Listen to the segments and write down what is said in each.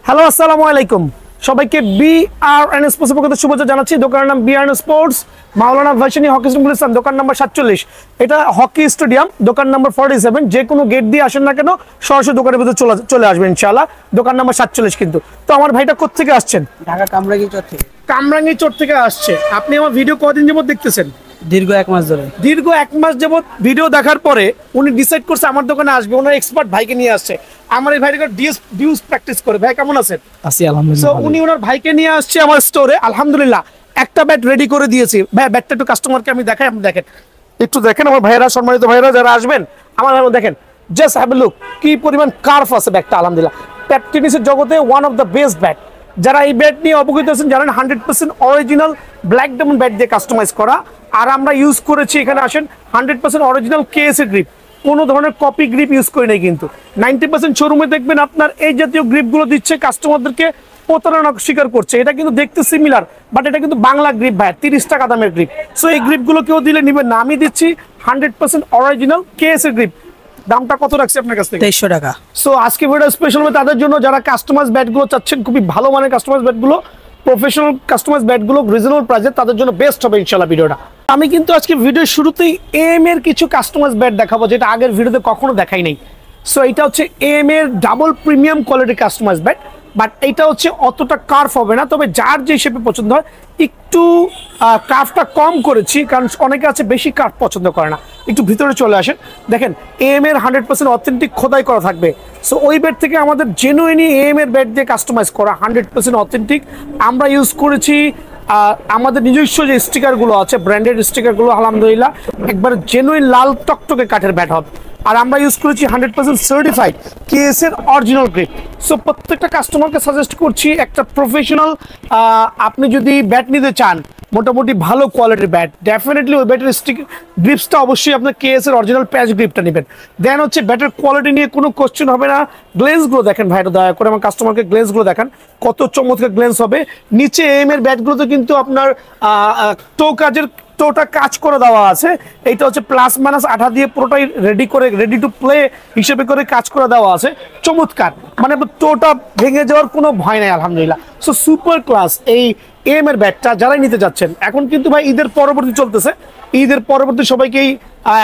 Hello আসসালামু আলাইকুম সবাইকে বিআরএন স্পোর্টস পক্ষ থেকে শুভেচ্ছা জানাচ্ছি। দোকানের নাম বিআরএন স্পোর্টস, মাওলানা ভার্সিটি হকি স্টেডিয়াম, দোকান নাম্বার 47। এটা হকি স্টেডিয়াম, দোকান নাম্বার 47। যে কোনো গেট দিয়ে আসেন না কেন সরাসরি দোকানের ভিতরে চলে আসবেন ইনশাআল্লাহ। দোকান নাম্বার 47 কিন্তু। তো আমার ভাইটা কোথা থেকে আসছেন? ঢাকা কামরাঙ্গীরচর থেকে। কামরাঙ্গীরচর থেকে আসছে। আপনি আমার ভিডিও কতদিন যাবত দেখতেছেন? দীর্ঘ 1 মাস ধরে। দীর্ঘ 1 মাস যাবত ভিডিও দেখার পরে উনি ডিসাইড করছে আমার দোকানে আসবে। ওনার এক্সপার্ট ভাইকে নিয়ে আসছে। আমার এই ভাইটা ডিউস প্র্যাকটিস করে। ভাই কেমন আছেন? আছি আলহামদুলিল্লাহ। সো উনি ওনার ভাইকে নিয়ে আসছে আমার স্টোরে। আলহামদুলিল্লাহ একটা ব্যাট রেডি করে দিয়েছি। ভাই ব্যাটটা একটু কাস্টমারকে আমি দেখাই, আপনি দেখেন, একটু দেখেন আমার ভাইয়েরা, সম্মানিত ভাইয়েরা যারা আসবেন আমার দেখেন, জাস্ট হ্যাভ এ লুক কি পরিমাণ কার্ভ আছে ব্যাটটা। আলহামদুলিল্লাহ ব্যাট টেনিসের জগতে one of the best bat. যারা এই ব্যাট নিয়ে অবগত আছেন জানেন 100% অরিজিনাল ব্ল্যাক ডায়মন্ড ব্যাট দিয়ে কাস্টমাইজ করা। আর আমরা ইউজ করেছি, এখানে আসেন, 100% অরিজিনাল কেএস এর গ্রিপ। কোনো ধরনের কপি গ্রিপ ইউজ করি নাই কিন্তু। 90% শোরুমে দেখবেন আপনার এই জাতীয় গ্রিপগুলো দিচ্ছে কাস্টমারদেরকে প্রতারণা স্বীকার করছে। এটা কিন্তু দেখতে সিমিলার, বাট এটা কিন্তু বাংলা গ্রিপ ভাই, 30 টাকা দামের গ্রিপ। সো এই গ্রিপগুলো কেউ দিলে নিবেন না। আমি দিচ্ছি 100% অরিজিনাল কেএস এর গ্রিপ। দামটা কত রাখছি আপনার কাছ থেকে? 2300 টাকা। সো আজকে ভিডিও স্পেশাল হবে তাদের জন্য যারা কাস্টমাইজ ব্যাটগুলো চাচ্ছেন, খুবই ভালো মানের কাস্টমাইজ ব্যাটগুলো, প্রফেশনাল কাস্টমাইজ ব্যাটগুলো রিজনেবল প্রাইসে, তাদের জন্য বেস্ট হবে ইনশাআল্লাহ ভিডিওটা। আমি কিন্তু আজকে ভিডিওর শুরুতেই এম এর কিছু কাস্টমাইজ ব্যাট দেখাবো যেটা আগের ভিডিওতে কখনো দেখাই নাই। সো এটা হচ্ছে এম এর double premium quality customise bat, but এটা হচ্ছে অতটা কার্ভ হবে না, তবে যার যে শেপে পছন্দ হয় একটু কার্ভটা কম করেছি, কারণ অনেকে আছে বেশি কার্ভ পছন্দ করে না। একটু ভিতরে চলে আসেন, দেখেন এম এর 100% অথেন্টিক খোদাই করা থাকবে। সো ওই ব্যাট থেকে আমাদের জেনুইনই এম এর ব্যাট দিয়ে কাস্টমাইজ করা 100% অথেন্টিক। আমরা ইউজ করেছি আমাদের নিজস্ব যে স্টিকারগুলো আছে, ব্র্যান্ডেড স্টিকারগুলো, আলহামদুলিল্লাহ একবার জেনুইন লাল টকটকে কাঠের ব্যাট হবে। আর আমরা ইউজ করেছি 100% সার্টিফাইড কেএস এর অরিজিনাল গ্রিপ। সো প্রত্যেকটা কাস্টমারকে সাজেস্ট করছি একটা প্রফেশনাল, আপনি যদি ব্যাট নিতে চান মোটামুটি ভালো কোয়ালিটির ব্যাট, ডেফিনেটলি ওই ব্যাটের গ্রিপসটা অবশ্যই আপনার কেএস এর অরিজিনাল প্যাচ গ্রিপটা নেবেন। দেন হচ্ছে ব্যাটের কোয়ালিটি নিয়ে কোনো কোশ্চেন হবে না। গ্লেন্সগুলো দেখেন ভাইটা, দয়া করে আমার কাস্টমারকে গ্লেন্সগুলো দেখান, কত চমৎকার গ্লেন্স হবে। নিচে এম এর ব্যাটগুলোতে কিন্তু আপনার টোটা কাজ করে দেওয়া আছে। এইটা হচ্ছে প্লাস মাইনাস আঠা দিয়ে পুরোটাই রেডি টু প্লে হিসেবে করে কাজ করে দেওয়া আছে। চমৎকার, মানে টোটা ভেঙে যাওয়ার কোনো ভয় নাই আলহামদুলিল্লাহ। সো সুপার ক্লাস এই এম এর ব্যাটটা যারাই নিতে যাচ্ছেন। এখন কিন্তু ভাই ঈদের পরবর্তী চলতেছে, ঈদের পরবর্তী সবাইকেই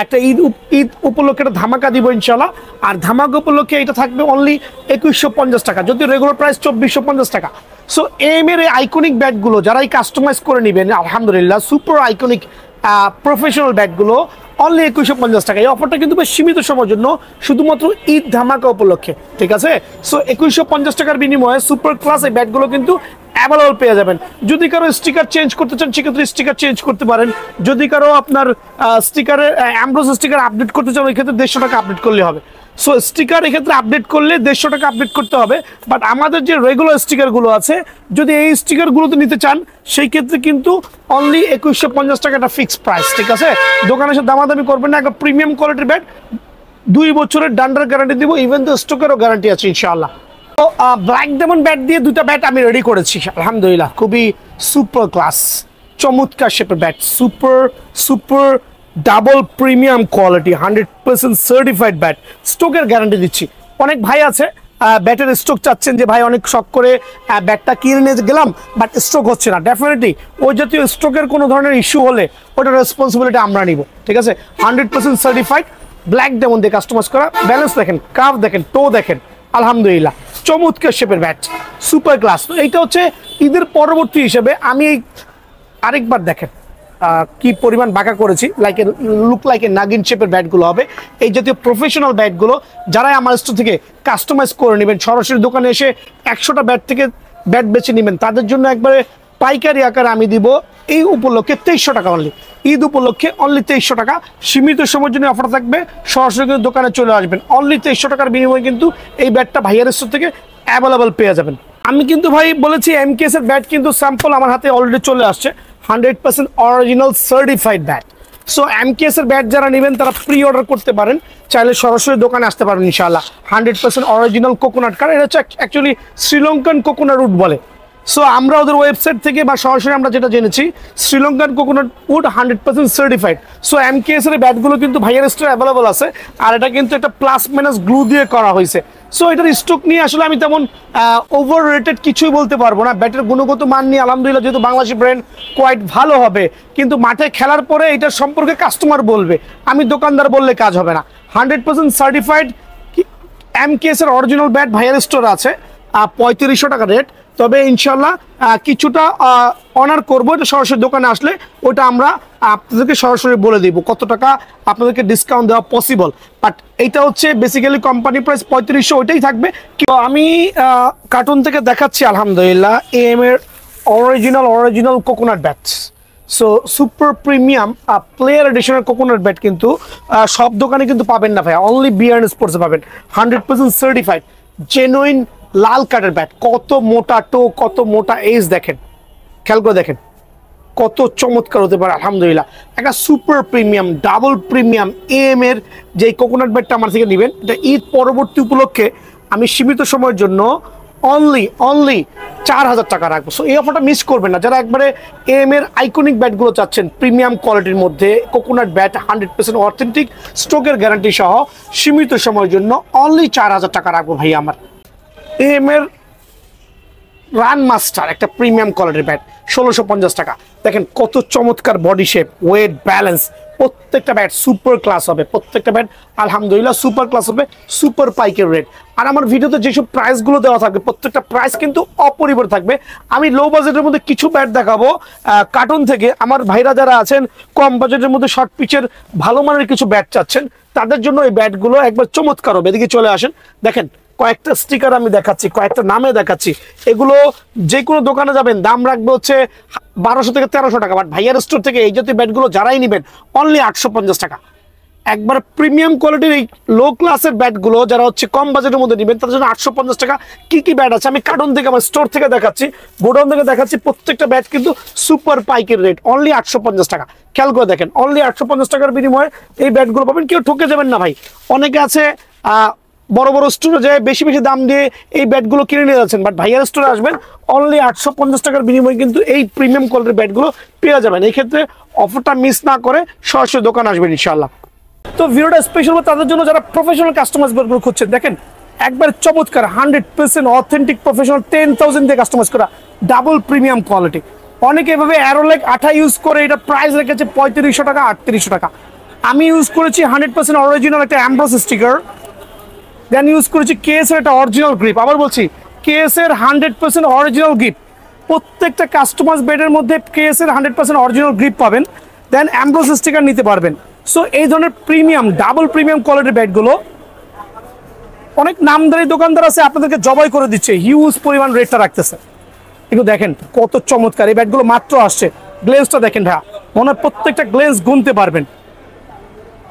একটা ঈদ উপলক্ষে একটা ধামাকা দিব ইনশাল্লাহ। আর ধামাকা উপলক্ষে এটা থাকবে অনলি 2150 টাকা, যদিও রেগুলার প্রাইস 2450 টাকা। সো এম এর আইকনিক ব্যাটগুলো যারাই কাস্টমাইজ করে নেবেন, আলহামদুলিল্লাহ সুপার আইকনিক প্রফেশনাল ব্যাটগুলো অনলি 2150 টাকা। এই অফারটা কিন্তু বেশ সীমিত সময়ের জন্য, শুধুমাত্র ঈদ ধামাকা উপলক্ষে, ঠিক আছে? সো 2150 টাকার বিনিময়ে সুপার ক্লাস এই ব্যাটগুলো কিন্তু অ্যাভেলেবল পেয়ে যাবেন। যদি কারো স্টিকার চেঞ্জ করতে চান সেক্ষেত্রে স্টিকার চেঞ্জ করতে পারেন। যদি কারো আপনার স্টিকারের অ্যামব্রোস স্টিকার আপডেট করতে চান ওই ক্ষেত্রে 150 টাকা আপডেট করলে হবে। সো স্টিকার এক্ষেত্রে আপডেট করলে 150 টাকা আপডেট করতে হবে। বাট আমাদের যে রেগুলার স্টিকারগুলো আছে, যদি এই স্টিকারগুলোতে নিতে চান সেই ক্ষেত্রে কিন্তু অনলি 2150 টাকা একটা ফিক্সড প্রাইস, ঠিক আছে? দোকানে এসে দামাদামি করবেন না। একটা প্রিমিয়াম কোয়ালিটির ব্যাট, 2 বছরের ডান্ডার গ্যারান্টি দিব, ইভেন তো স্টকেরও গ্যারান্টি আছে ইনশাআল্লাহ। তো ব্ল্যাক ডায়মন্ড ব্যাট দিয়ে 2টা ব্যাট আমি রেডি করেছি আলহামদুলিল্লাহ। খুবই সুপার ক্লাস চমৎকার শেপের bat, super double premium quality 100% certified bat, স্টকের গ্যারান্টি দিচ্ছি। অনেক ভাই আছে ব্যাটের স্টক চাচ্ছেন যে ভাই অনেক শখ করে ব্যাটটা কিনে নিয়ে গেলাম বাট স্টক হচ্ছে না। ডেফিনেটলি ওই জাতীয় স্টকের কোনো ধরনের ইস্যু হলে ওটার রেসপন্সিবিলিটি আমরা নিব, ঠিক আছে? 100% সার্টিফাইড ব্ল্যাক ডায়মন্ড দিয়ে কাস্টমাইজ করা। ব্যালেন্স দেখেন, কার্ভ দেখেন, টো দেখেন, আলহামদুলিল্লাহ চমৎকার শেপের ব্যাট, সুপার ক্লাস। তো এইটা হচ্ছে ঈদের পরবর্তী হিসেবে আমি আরেকবার দেখেন কি পরিমাণ বাঁকা করেছি, লুক লাইক এ নাগিন শেপের ব্যাটগুলো হবে। এই জাতীয় প্রফেশনাল ব্যাটগুলো যারাই আমার স্টোর থেকে কাস্টমাইজ করে নেবেন, সরাসরি দোকানে এসে 100টা ব্যাট থেকে ব্যাট বেছে নেবেন, তাদের জন্য একবারে পাইকারি আকারে আমি দিব এই উপলক্ষে 2300 টাকা অনলি। ঈদ উপলক্ষে অনলি 2300 টাকা, সীমিত সময়ের জন্য অফার থাকবে। সরাসরি কিন্তু দোকানে চলে আসবেন, অনলি 2300 টাকার বিনিময়ে কিন্তু এই ব্যাটটা ভাইয়ার স্টোর থেকে অ্যাভেলেবল পেয়ে যাবেন। আমি কিন্তু ভাই বলেছি এমকেএস এর ব্যাট কিন্তু স্যাম্পল আমার হাতে অলরেডি চলে আসছে, 100% original certified bat. So MKS এর ব্যাট যারা নেবেন তারা প্রি অর্ডার করতে পারেন, চাইলে সরাসরি দোকানে আসতে পারবেন ইনশাআল্লাহ। 100% অরিজিনাল কোকোনাট কাঠ, এটা হচ্ছে অ্যাকচুয়ালি শ্রীলঙ্কান কোকোনাট রুট বলে। সো আমরা ওদের ওয়েবসাইট থেকে বা সরাসরি আমরা যেটা জেনেছি Sri Lankan coconut wood 100% certified. So MKS এর ব্যাটগুলো কিন্তু ভাইয়ার স্টোরে অ্যাভেলেবল আছে, আর এটা কিন্তু একটা প্লাস মাইনাস গ্লু দিয়ে করা হয়েছে। সো এটার স্টক নিয়ে আসলে আমি তেমন ওভার রেটেড কিছুই বলতে পারবো না। ব্যাটের গুণগত মান নিয়ে আলহামদুলিল্লাহ যেহেতু বাংলাদেশি ব্র্যান্ড কোয়াইট ভালো হবে, কিন্তু মাঠে খেলার পরে এটার সম্পর্কে কাস্টমার বলবে, আমি দোকানদার বললে কাজ হবে না। 100% সার্টিফাইড এমকেএস এর অরিজিনাল ব্যাট ভাইয়ার স্টোর আছে, 3500 টাকা রেট। তবে ইনশাল্লাহ কিছুটা অনার করবো, এটা সরাসরি দোকানে আসলে ওটা আমরা আপনাদেরকে সরাসরি বলে দিব কত টাকা আপনাদেরকে ডিসকাউন্ট দেওয়া পসিবল। বাট এইটা হচ্ছে বেসিক্যালি কোম্পানি প্রাইস 3500, ওইটাই থাকবে। আমি কার্টুন থেকে দেখাচ্ছি আলহামদুলিল্লাহ এম এর original coconut bat. So super premium player এডিশনের কোকোনাট ব্যাট কিন্তু সব দোকানে কিন্তু পাবেন না ভাইয়া, অনলি বিআরএন স্পোর্টসে পাবেন। 100% সার্টিফাইড জেনুইন লাল কাঠের ব্যাট। কত মোটা টো, কত মোটা এজ দেখেন, খেয়াল করে দেখেন কত চমৎকার হতে পারে আলহামদুলিল্লাহ। একটা super premium double premium M এর যে কোকোনাট ব্যাটটা আমার থেকে নেবেন, এটা ঈদ পরবর্তী উপলক্ষে আমি সীমিত সময়ের জন্য অনলি 4000 টাকা রাখবো। সো এই অফারটা মিস করবেন না। যারা একবারে এম এর আইকনিক ব্যাটগুলো চাচ্ছেন প্রিমিয়াম কোয়ালিটির মধ্যে, কোকোনাট ব্যাট 100% অথেন্টিক স্ট্রোকের গ্যারান্টি সহ সীমিত সময়ের জন্য অনলি 4000 টাকা রাখবো ভাই আমার। এম এর রান মাস্টার একটা প্রিমিয়াম কোয়ালিটির ব্যাট 1650 টাকা। দেখেন কত চমৎকার বডি শেপ, ওয়েট, ব্যালেন্স, প্রত্যেকটা ব্যাট সুপার ক্লাস হবে। প্রত্যেকটা ব্যাট আলহামদুলিল্লাহ সুপার ক্লাস হবে, সুপার পাইকের রেট। আর আমার ভিডিওতে যেসব প্রাইসগুলো দেওয়া থাকবে প্রত্যেকটা প্রাইস কিন্তু অপরিবর্তিত থাকবে। আমি লো বাজেটের মধ্যে কিছু ব্যাট দেখাবো কার্টুন থেকে। আমার ভাইরা যারা আছেন কম বাজেটের মধ্যে শর্ট পিচের ভালো মানের কিছু ব্যাট চাচ্ছেন, তাদের জন্য এই ব্যাটগুলো একবার চমৎকার হবে। এদিকে চলে আসেন, দেখেন কয়েকটা স্টিকার আমি দেখাচ্ছি, কয়েকটা নামে দেখাচ্ছি। এগুলো যে কোনো দোকানে যাবেন দাম রাখবে হচ্ছে 1200 থেকে 1300 টাকা, বাট ভাইয়ার স্টোর থেকে এই জাতীয় ব্যাটগুলো যারাই নেবেন অনলি 850 টাকা। একবার প্রিমিয়াম কোয়ালিটির এই লো ক্লাসের ব্যাটগুলো যারা হচ্ছে কম বাজেটের মধ্যে নেবেন তাদের জন্য 850 টাকা। কি কি ব্যাট আছে আমি কার্টুন থেকে আমার স্টোর থেকে দেখাচ্ছি, গোডাউন থেকে দেখাচ্ছি। প্রত্যেকটা ব্যাট কিন্তু সুপার পাইকের রেট অনলি 850 টাকা। খেয়াল করে দেখেন অনলি 850 টাকার বিনিময়ে এই ব্যাটগুলো পাবেন। কেউ ঠকে যাবেন না ভাই। অনেকে আছে বড় বড় স্টোরে যায় বেশি বেশি দাম দিয়ে এই ব্যাটগুলো কিনে নিয়ে যাচ্ছেন, বাট ভাইয়ার স্টোরে আসবেন অনলি 850 টাকার বিনিময়ে কিন্তু এই প্রিমিয়াম কোয়ালিটির ব্যাটগুলো পেয়ে যাবেন। এই ক্ষেত্রে অফারটা মিস না করে সরাসরি দোকান আসবেন ইনশাআল্লাহ। তো ভিডিওটা স্পেশাল তাদের জন্য যারা প্রফেশনাল কাস্টমাইজ ব্যাটগুলো খুঁজছেন। দেখেন একবার চমৎকার 100% অথেন্টিক প্রফেশনাল 10,000 দিয়ে কাস্টমাইজ করা ডাবল প্রিমিয়াম কোয়ালিটি। অনেকে এভাবে অ্যারোলেক আঠা ইউজ করে এটা প্রাইস রেখেছে 3500 টাকা 3800 টাকা। আমি ইউজ করেছি 100% অরিজিনাল একটা অ্যাম্ব্রোস স্টিকার, দেন ইউজ করেছি কেএস এর একটা অরিজিনাল গ্রিপ। আবার বলছি কেএস এর 100% অরিজিনাল গ্রিপ। প্রত্যেকটা কাস্টমাইজ ব্যাটের মধ্যে কেএস এর 100% অরিজিনাল গ্রিপ পাবেন, দেন অ্যাম্ব্রোস স্টিকার নিতে পারবেন। সো এই ধরনের প্রিমিয়াম ডাবল প্রিমিয়াম কোয়ালিটির ব্যাটগুলো অনেক নামদারি দোকানদার আছে আপনাদেরকে জবাই করে দিচ্ছে, হিউজ পরিমাণ রেটটা রাখতেছে। কিন্তু দেখেন কত চমৎকার এই ব্যাটগুলো মাত্র আসছে। গ্লেন্সটা দেখেন ভাইয়া, মনে হয় প্রত্যেকটা গ্লেন্স গুনতে পারবেন,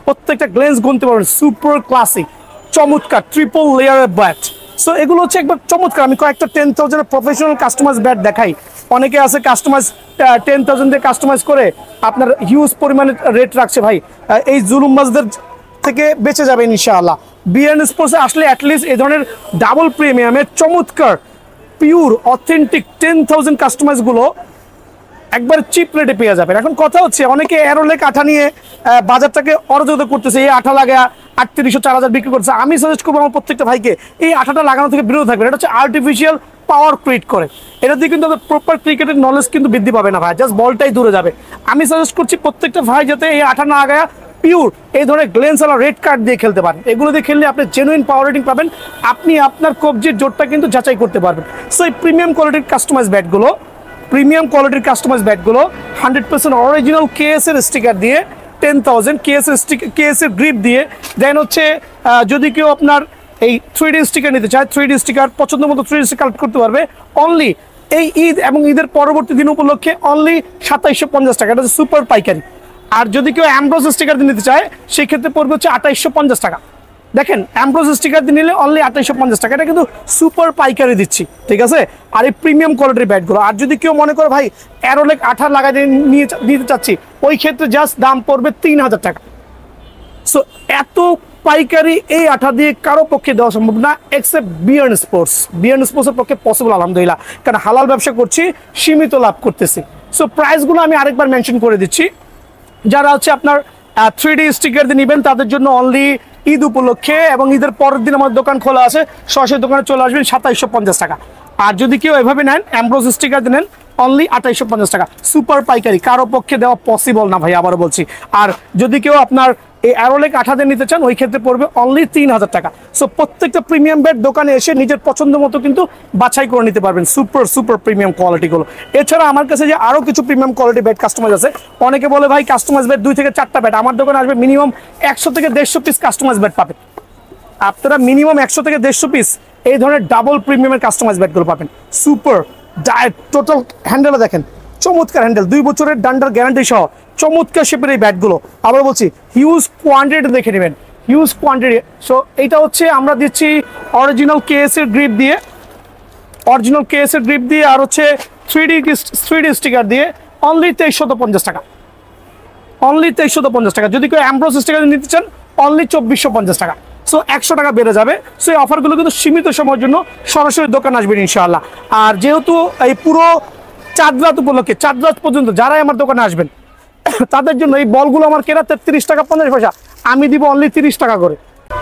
প্রত্যেকটা গ্লেন্স গুনতে পারবেন। সুপার ক্লাসিক চমৎকার ট্রিপল লেয়ারের ব্যাট। সো এগুলো হচ্ছে একবার চমৎকার। আমি কয়েকটা 10,000 প্রফেশনাল কাস্টমাইজ ব্যাট দেখাই। অনেকে আছে কাস্টমাইজ 10,000 দিয়ে কাস্টমাইজ করে আপনার হিউজ পরিমাণে রেট রাখছে। ভাই এই জুলুমবাজদের থেকে বেঁচে যাবেন ইনশাআল্লাহ। বিএন স্পোর্টসে আসলে অ্যাটলিস্ট এই ধরনের ডাবল প্রিমিয়ামের চমৎকার পিওর অথেন্টিক 10,000 কাস্টমাইজগুলো একবার চিপ রেটে পেয়ে যাবেন। এখন কথা হচ্ছে অনেকে অ্যারোলেক আঠা নিয়ে বাজারটাকে অরাজকতা করতেছে, এই আঠা লাগা 3800 4000 বিক্রি করছে। আমি সাজেস্ট করবো আমার প্রত্যেকটা ভাইকে এই আঠাটা লাগানো থেকে বিরত থাকবেন। এটা হচ্ছে আর্টিফিশিয়াল পাওয়ার ক্রিয়েট করে, এটা দিয়ে কিন্তু প্রপার ক্রিকেটের নলেজ কিন্তু বৃদ্ধি পাবে না ভাই, জাস্ট বলটাই দূরে যাবে। আমি সাজেস্ট করছি প্রত্যেকটা ভাই যাতে এই আঠা না লাগায় পিওর এই ধরনের গ্লেন্সওয়ালা রেড কার্ড দিয়ে খেলতে পারেন। এগুলো দিয়ে খেললে আপনি জেনুইন পাওয়ার রেটিং পাবেন, আপনি আপনার কবজির জোরটা কিন্তু যাচাই করতে পারবেন। সো এই প্রিমিয়াম কোয়ালিটির কাস্টমাইজ ব্যাটগুলো 100% অরিজিনাল কেএস এর স্টিকার দিয়ে 10,000 কেএস এর গ্রিপ দিয়ে, দেন হচ্ছে যদি কেউ আপনার এই 3D স্টিকার নিতে চায় 3D স্টিকার পছন্দ মতো 3D স্টিকার কালেক্ট করতে পারবে অনলি এই ঈদ এবং ঈদের পরবর্তী দিন উপলক্ষে অনলি 2750 টাকা। এটা হচ্ছে সুপার পাইকারি। আর যদি কেউ অ্যাম্ব্রোস স্টিকার দিয়ে নিতে চায় সেই ক্ষেত্রে পড়বে হচ্ছে 2850 টাকা। দেখেন অ্যাম্ব্রোস স্টিকার দিয়ে নিলে অনলি 2850 টাকা, এটা কিন্তু সুপার পাইকারি দিচ্ছি, ঠিক আছে। আর এই প্রিমিয়াম কোয়ালিটির ব্যাটগুলো, আর যদি কেউ মনে করে ভাই অ্যারোলেক আঠা লাগাই নিতে চাচ্ছি, ওই ক্ষেত্রে জাস্ট দাম পড়বে 3000 টাকা। সো এত পাইকারি এই আঠা দিয়ে কারো পক্ষে দেওয়া সম্ভব না এক্সেপ্ট বিয়ার্ন স্পোর্টস। বিয়ার্ন স্পোর্টসের পক্ষে পসিবল আলহামদুলিল্লাহ, কারণ হালাল ব্যবসা করছি, সীমিত লাভ করতেছি। সো প্রাইসগুলো আমি আরেকবার মেনশন করে দিচ্ছি। যারা হচ্ছে আপনার 3D স্টিকার দিয়ে নেবেন তাদের জন্য অনলি ঈদ উপলক্ষে এবং ঈদের পরের দিন আমার দোকান খোলা আছে, সরাসরি দোকানে চলে আসবেন 2750 টাকা। আর যদি কেউ এভাবে নেন অ্যামব্রোস স্টিকার দিয়ে নেন অনলি 2850 টাকা। সুপার পাইকারি, কারো পক্ষে দেওয়া পসিবল না ভাই, আবারও বলছি। আর যদি কেউ আপনার এই অ্যারোলেক আঠা দিয়ে নিতে চান ওই ক্ষেত্রে পড়বে অনলি 3000 টাকা। সো প্রত্যেকটা প্রিমিয়াম বেড দোকানে এসে নিজের পছন্দ মতো কিন্তু বাছাই করে নিতে পারবেন সুপার সুপার প্রিমিয়াম কোয়ালিটিগুলো। এছাড়া আমার কাছে যে আরও কিছু প্রিমিয়াম কোয়ালিটি বেড কাস্টমাইজ আছে। অনেকে বলে ভাই কাস্টমাইজ বেড 2 থেকে 4টা বেড, আমার দোকানে আসবে মিনিমাম 100 থেকে 150 পিস কাস্টমাইজ বেড পাবেন। আপনারা মিনিমাম 100 থেকে 150 পিস এই ধরনের ডাবল প্রিমিয়ামের কাস্টমাইজ বেডগুলো পাবেন। সুপার ডায়েট টোটাল হ্যান্ডেল দেখেন, চমৎকার হ্যান্ডেল, 2 বছরের ডান্ডার গ্যারান্টি সহ চমৎকার শেপের এই ব্যাটগুলো। আবার বলছি হিউজ কোয়ান্টিটি দেখে নেবেন, হিউজ কোয়ান্টিটি। সো এইটা হচ্ছে আমরা দিচ্ছি অরিজিনাল কেএস এর গ্রিপ দিয়ে, অরিজিনাল কেএস এর গ্রিপ দিয়ে, আর হচ্ছে 3D স্টিকার দিয়ে অনলি 2350 টাকা, অনলি 2350 টাকা। যদি কেউ অ্যামব্রোস স্টিকার নিতে চান অনলি 2450 টাকা। সো 100 টাকা বেড়ে যাবে। সো এই অফারগুলো কিন্তু সীমিত সময়ের জন্য, সরাসরি দোকান আসবেন ইনশাআল্লাহ। আর যেহেতু এই পুরো চাঁদ রাত উপলক্ষে, চাঁদ রাত পর্যন্ত যারাই আমার দোকানে আসবেন তাদের জন্য এই বলগুলো আমার কেনা 33 টাকা 50 পয়সা, আমি দিব অনলি 30 টাকা করে।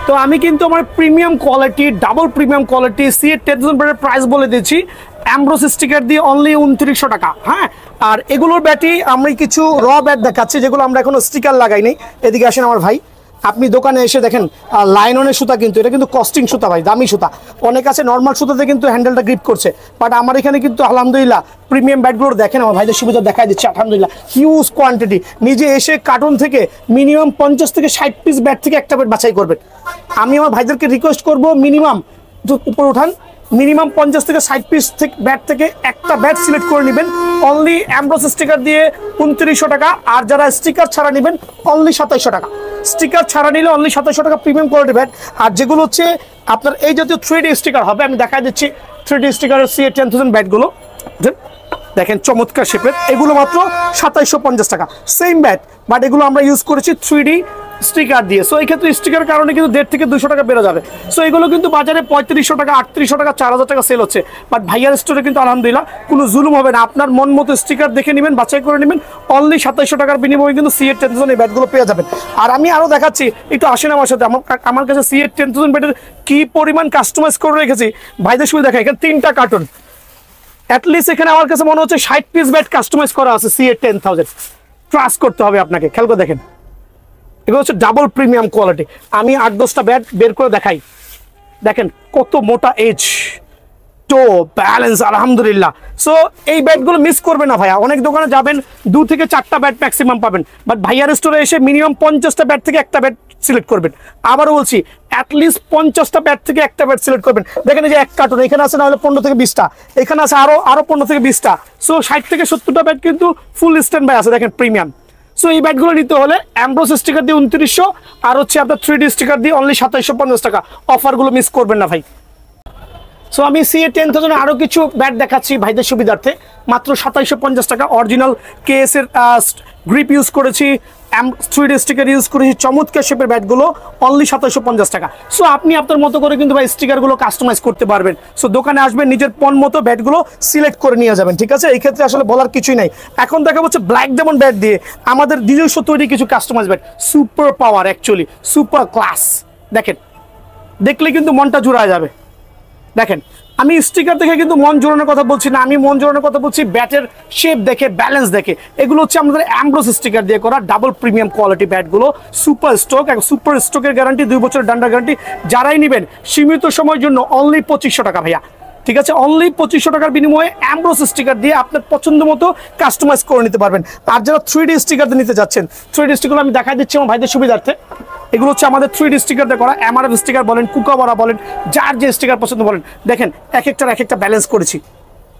তো আমি কিন্তু আমার premium quality, double premium quality CEAT 10,000 ব্যাটের প্রাইস বলে দিচ্ছি অ্যামব্রোস স্টিকার দিয়ে অনলি 2900 টাকা। হ্যাঁ, আর এগুলোর ব্যাটি আমি কিছু র ব্যাট দেখাচ্ছি যেগুলো আমরা এখনো স্টিকার লাগাইনি। এদিকে আসেন আমার ভাই, আপনি দোকানে এসে দেখেন লাইননের সুতা, কিন্তু এটা কিন্তু কস্টিং সুতা ভাই, দামি সুতা। অনেক আছে নর্মাল সুতাতে কিন্তু হ্যান্ডেলটা গ্রিপ করছে, বাট আমার এখানে কিন্তু আলহামদুলিল্লাহ প্রিমিয়াম ব্যাটগুলো দেখেন, আমার ভাইদের সুবিধা দেখাই দিচ্ছে আলহামদুলিল্লাহ, হিউজ কোয়ান্টিটি। নিজে এসে কার্টুন থেকে মিনিমাম 50 থেকে 60 পিস ব্যাট থেকে একটা ব্যাট বাছাই করবেন। আমি আমার ভাইদেরকে রিকোয়েস্ট করবো মিনিমাম উপরে উঠান, মিনিমাম 50 থেকে 60 পিস থেকে ব্যাট থেকে একটা ব্যাট সিলেক্ট করে নেবেন অনলি অ্যামব্রোস স্টিকার দিয়ে 2900 টাকা। আর যারা স্টিকার ছাড়া নেবেন অনলি 2700 টাকা। স্টিকার ছাড়া নিলে অনলি 2700 টাকা প্রিমিয়াম কোয়ালিটি ব্যাট। আর যেগুলো হচ্ছে আপনার এই জাতীয় 3D স্টিকার হবে, আমি দেখাই দিচ্ছি 3D স্টিকারের সিএ 10,000 ব্যাটগুলো দেখেন চমৎকার শেপের, এগুলো মাত্র 2750 টাকা। সেম ব্যাট, বাট এগুলো আমরা ইউজ করেছি 3D স্টিকার দিয়ে। সো এই ক্ষেত্রে স্টিকার কারণে কিন্তু 150 থেকে 200 টাকা বেড়ে যাবে। সো এগুলো কিন্তু বাজারে 3500 টাকা 3800 টাকা 4000 টাকা সেল হচ্ছে, বাট ভাইয়ার স্টোরে কিন্তু আলহামদুলিল্লাহ কোনো জুলুম হবে না। আপনার মন মতো স্টিকার দেখে নেবেন, বাছাই করে নেবেন, অনলি 2700 টাকার বিনিময়ে কিন্তু সিএট 10,000 এই ব্যাটগুলো পেয়ে যাবেন। আর আমি আরও দেখাচ্ছি, একটু আসেন আমার সাথে। আমার কাছে সিএট 10,000 ব্যাটের কি পরিমাণ কাস্টমাইজ করে রেখেছি ভাইদের সুবিধা দেখা। এখানে 3টা কার্টুন, অ্যাটলিস্ট এখানে আমার কাছে মনে হচ্ছে 60 পিস ব্যাট কাস্টমাইজ করা আছে সিএট 10,000। ট্রাস্ট করতে হবে আপনাকে, খেয়াল করে দেখেন, এগুলো হচ্ছে ডাবল প্রিমিয়াম কোয়ালিটি। আমি 8-10টা ব্যাট বের করে দেখাই, দেখেন কত মোটা এজ, টো ব্যালেন্স আলহামদুলিল্লাহ। সো এই ব্যাটগুলো মিস করবে না ভাইয়া। অনেক দোকানে যাবেন 2 থেকে 4টা ব্যাট ম্যাক্সিমাম পাবেন, বাট ভাইয়ার স্টোরে এসে মিনিমাম 50টা ব্যাট থেকে একটা ব্যাট সিলেক্ট করবেন। আবারও বলছি অ্যাটলিস্ট 50টা ব্যাট থেকে একটা ব্যাট সিলেক্ট করবেন। দেখেন এই যে এক কার্টুন, এখানে আছে না হলে 15 থেকে 20টা, এখানে আছে আরো 15 থেকে 20টা। সো 60 থেকে 70টা ব্যাট কিন্তু ফুল স্ট্যান্ড বাই আছে, দেখেন প্রিমিয়াম। সো এই ব্যাটগুলো নিতে হলে অ্যামব্রোস স্টিকার দিয়ে 2900 আর হচ্ছে আপনার 3D স্টিকার দিয়ে অনলি 2750 টাকা। অফারগুলো মিস করবেন না ভাই। সো আমি সিএ 10,000 আরও কিছু ব্যাট দেখাচ্ছি ভাইদের সুবিধার্থে, মাত্র 2750 টাকা। অরিজিনাল কেএস এর গ্রিপ ইউজ করেছি, 3D স্টিকার ইউজ করেছি, চমৎকার শেপের ব্যাটগুলো অনলি 2750 টাকা। সো আপনি আপনার মতো করে কিন্তু ভাই স্টিকারগুলো কাস্টমাইজ করতে পারবেন। সো দোকানে আসবেন, নিজের পণ মতো ব্যাটগুলো সিলেক্ট করে নিয়ে যাবেন, ঠিক আছে? এই ক্ষেত্রে আসলে বলার কিছুই নাই। এখন দেখা হচ্ছে ব্ল্যাক ডেমন ব্যাট দিয়ে আমাদের নিজস্ব তৈরি কিছু customise bat, super power, actually super class. দেখেন, দেখলে কিন্তু মনটা জুড়ায় যাবে। দেখেন, আমি স্টিকার দেখে কিন্তু মন জোড়ানোর কথা বলছি না, আমি মন জোড়ানোর কথা বলছি ব্যাটের শেপ দেখে, ব্যালেন্স দেখে। এগুলো হচ্ছে আমাদের অ্যামব্রোস স্টিকার দিয়ে করা ডাবল প্রিমিয়াম কোয়ালিটি ব্যাটগুলো, সুপার স্টক, সুপার স্টকের গ্যারান্টি, 2 বছরের ডান্ডার গ্যারান্টি। যারাই নেবেন সীমিত সময়ের জন্য অনলি 2500 টাকা ভাইয়া, ঠিক আছে? অনলি 2500 টাকার বিনিময়ে অ্যামব্রোস স্টিকার দিয়ে আপনার পছন্দ মতো কাস্টমাইজ করে নিতে পারবেন। আর যারা 3D স্টিকার দিয়ে নিতে যাচ্ছেন, 3D স্টিকার আমি দেখাই দিচ্ছি আমার ভাইদের সুবিধার্থে। এগুলো হচ্ছে আমাদের 3D স্টিকার দিয়ে করা, এমআরএফ স্টিকার বলেন, কুকাওয়ারা বলেন, যার যে স্টিকার পছন্দ বলেন। দেখেন এক একটা ব্যালেন্স করেছি,